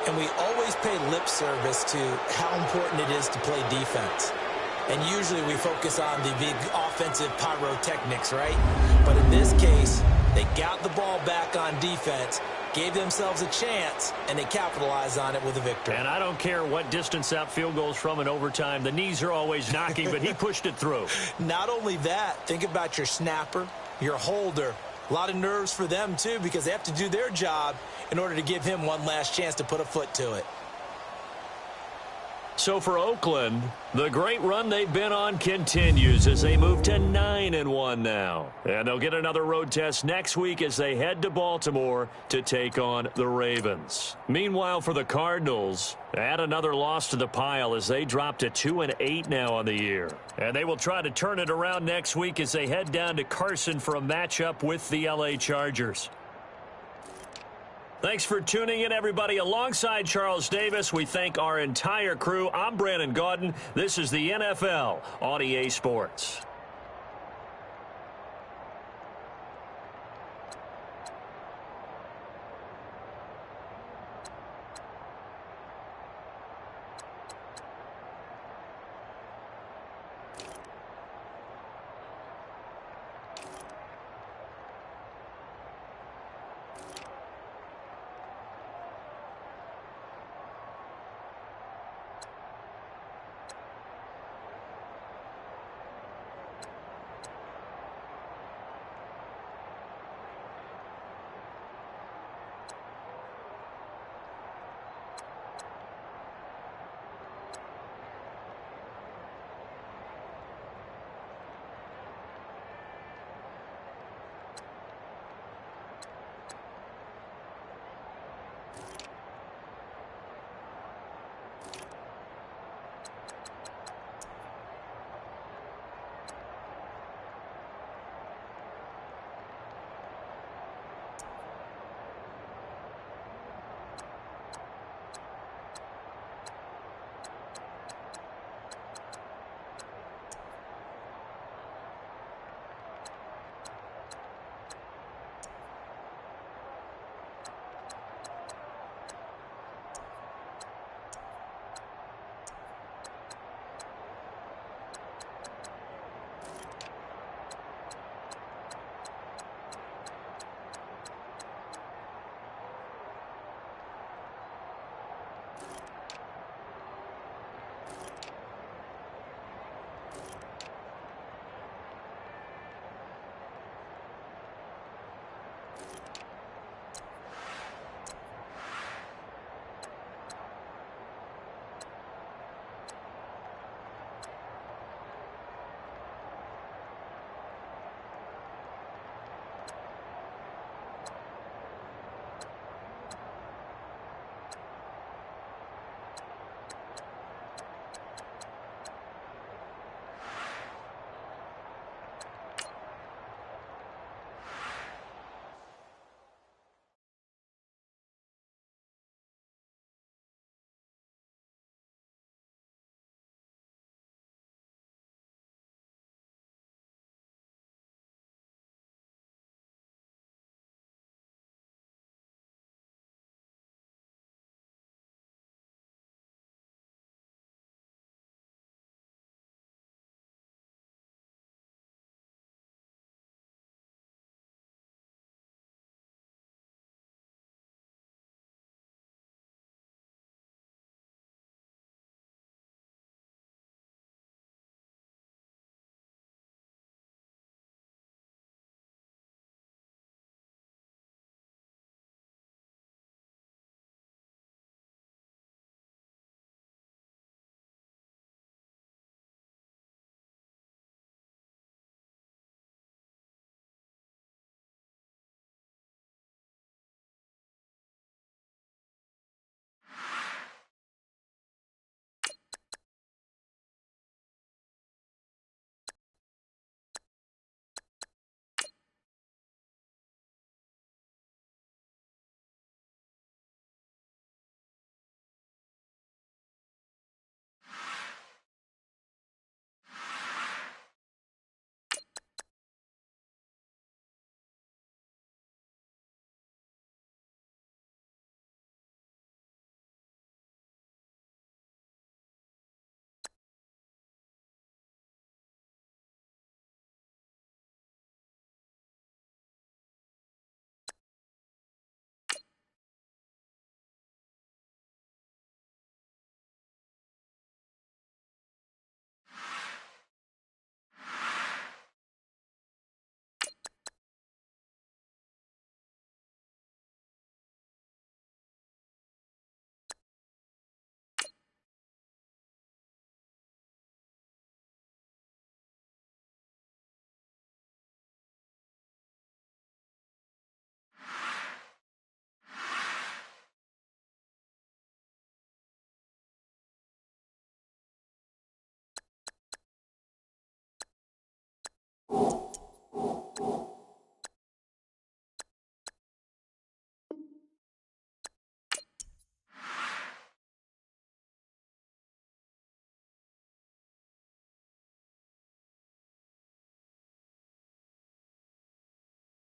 And we always pay lip service to how important it is to play defense. And usually we focus on the big offensive pyrotechnics, right? But in this case, they got the ball back on defense, gave themselves a chance, and they capitalized on it with a victory. And I don't care what distance that field goes from in overtime. The knees are always knocking, but he pushed it through. Not only that, think about your snapper, your holder. A lot of nerves for them, too, because they have to do their job in order to give him one last chance to put a foot to it. So for Oakland, the great run they've been on continues as they move to 9-1 now. And they'll get another road test next week as they head to Baltimore to take on the Ravens. Meanwhile, for the Cardinals, add another loss to the pile as they drop to 2-8 now on the year. And they will try to turn it around next week as they head down to Carson for a matchup with the LA Chargers. Thanks for tuning in, everybody. Alongside Charles Davis, we thank our entire crew. I'm Brandon Gaudin. This is the NFL on EA Sports.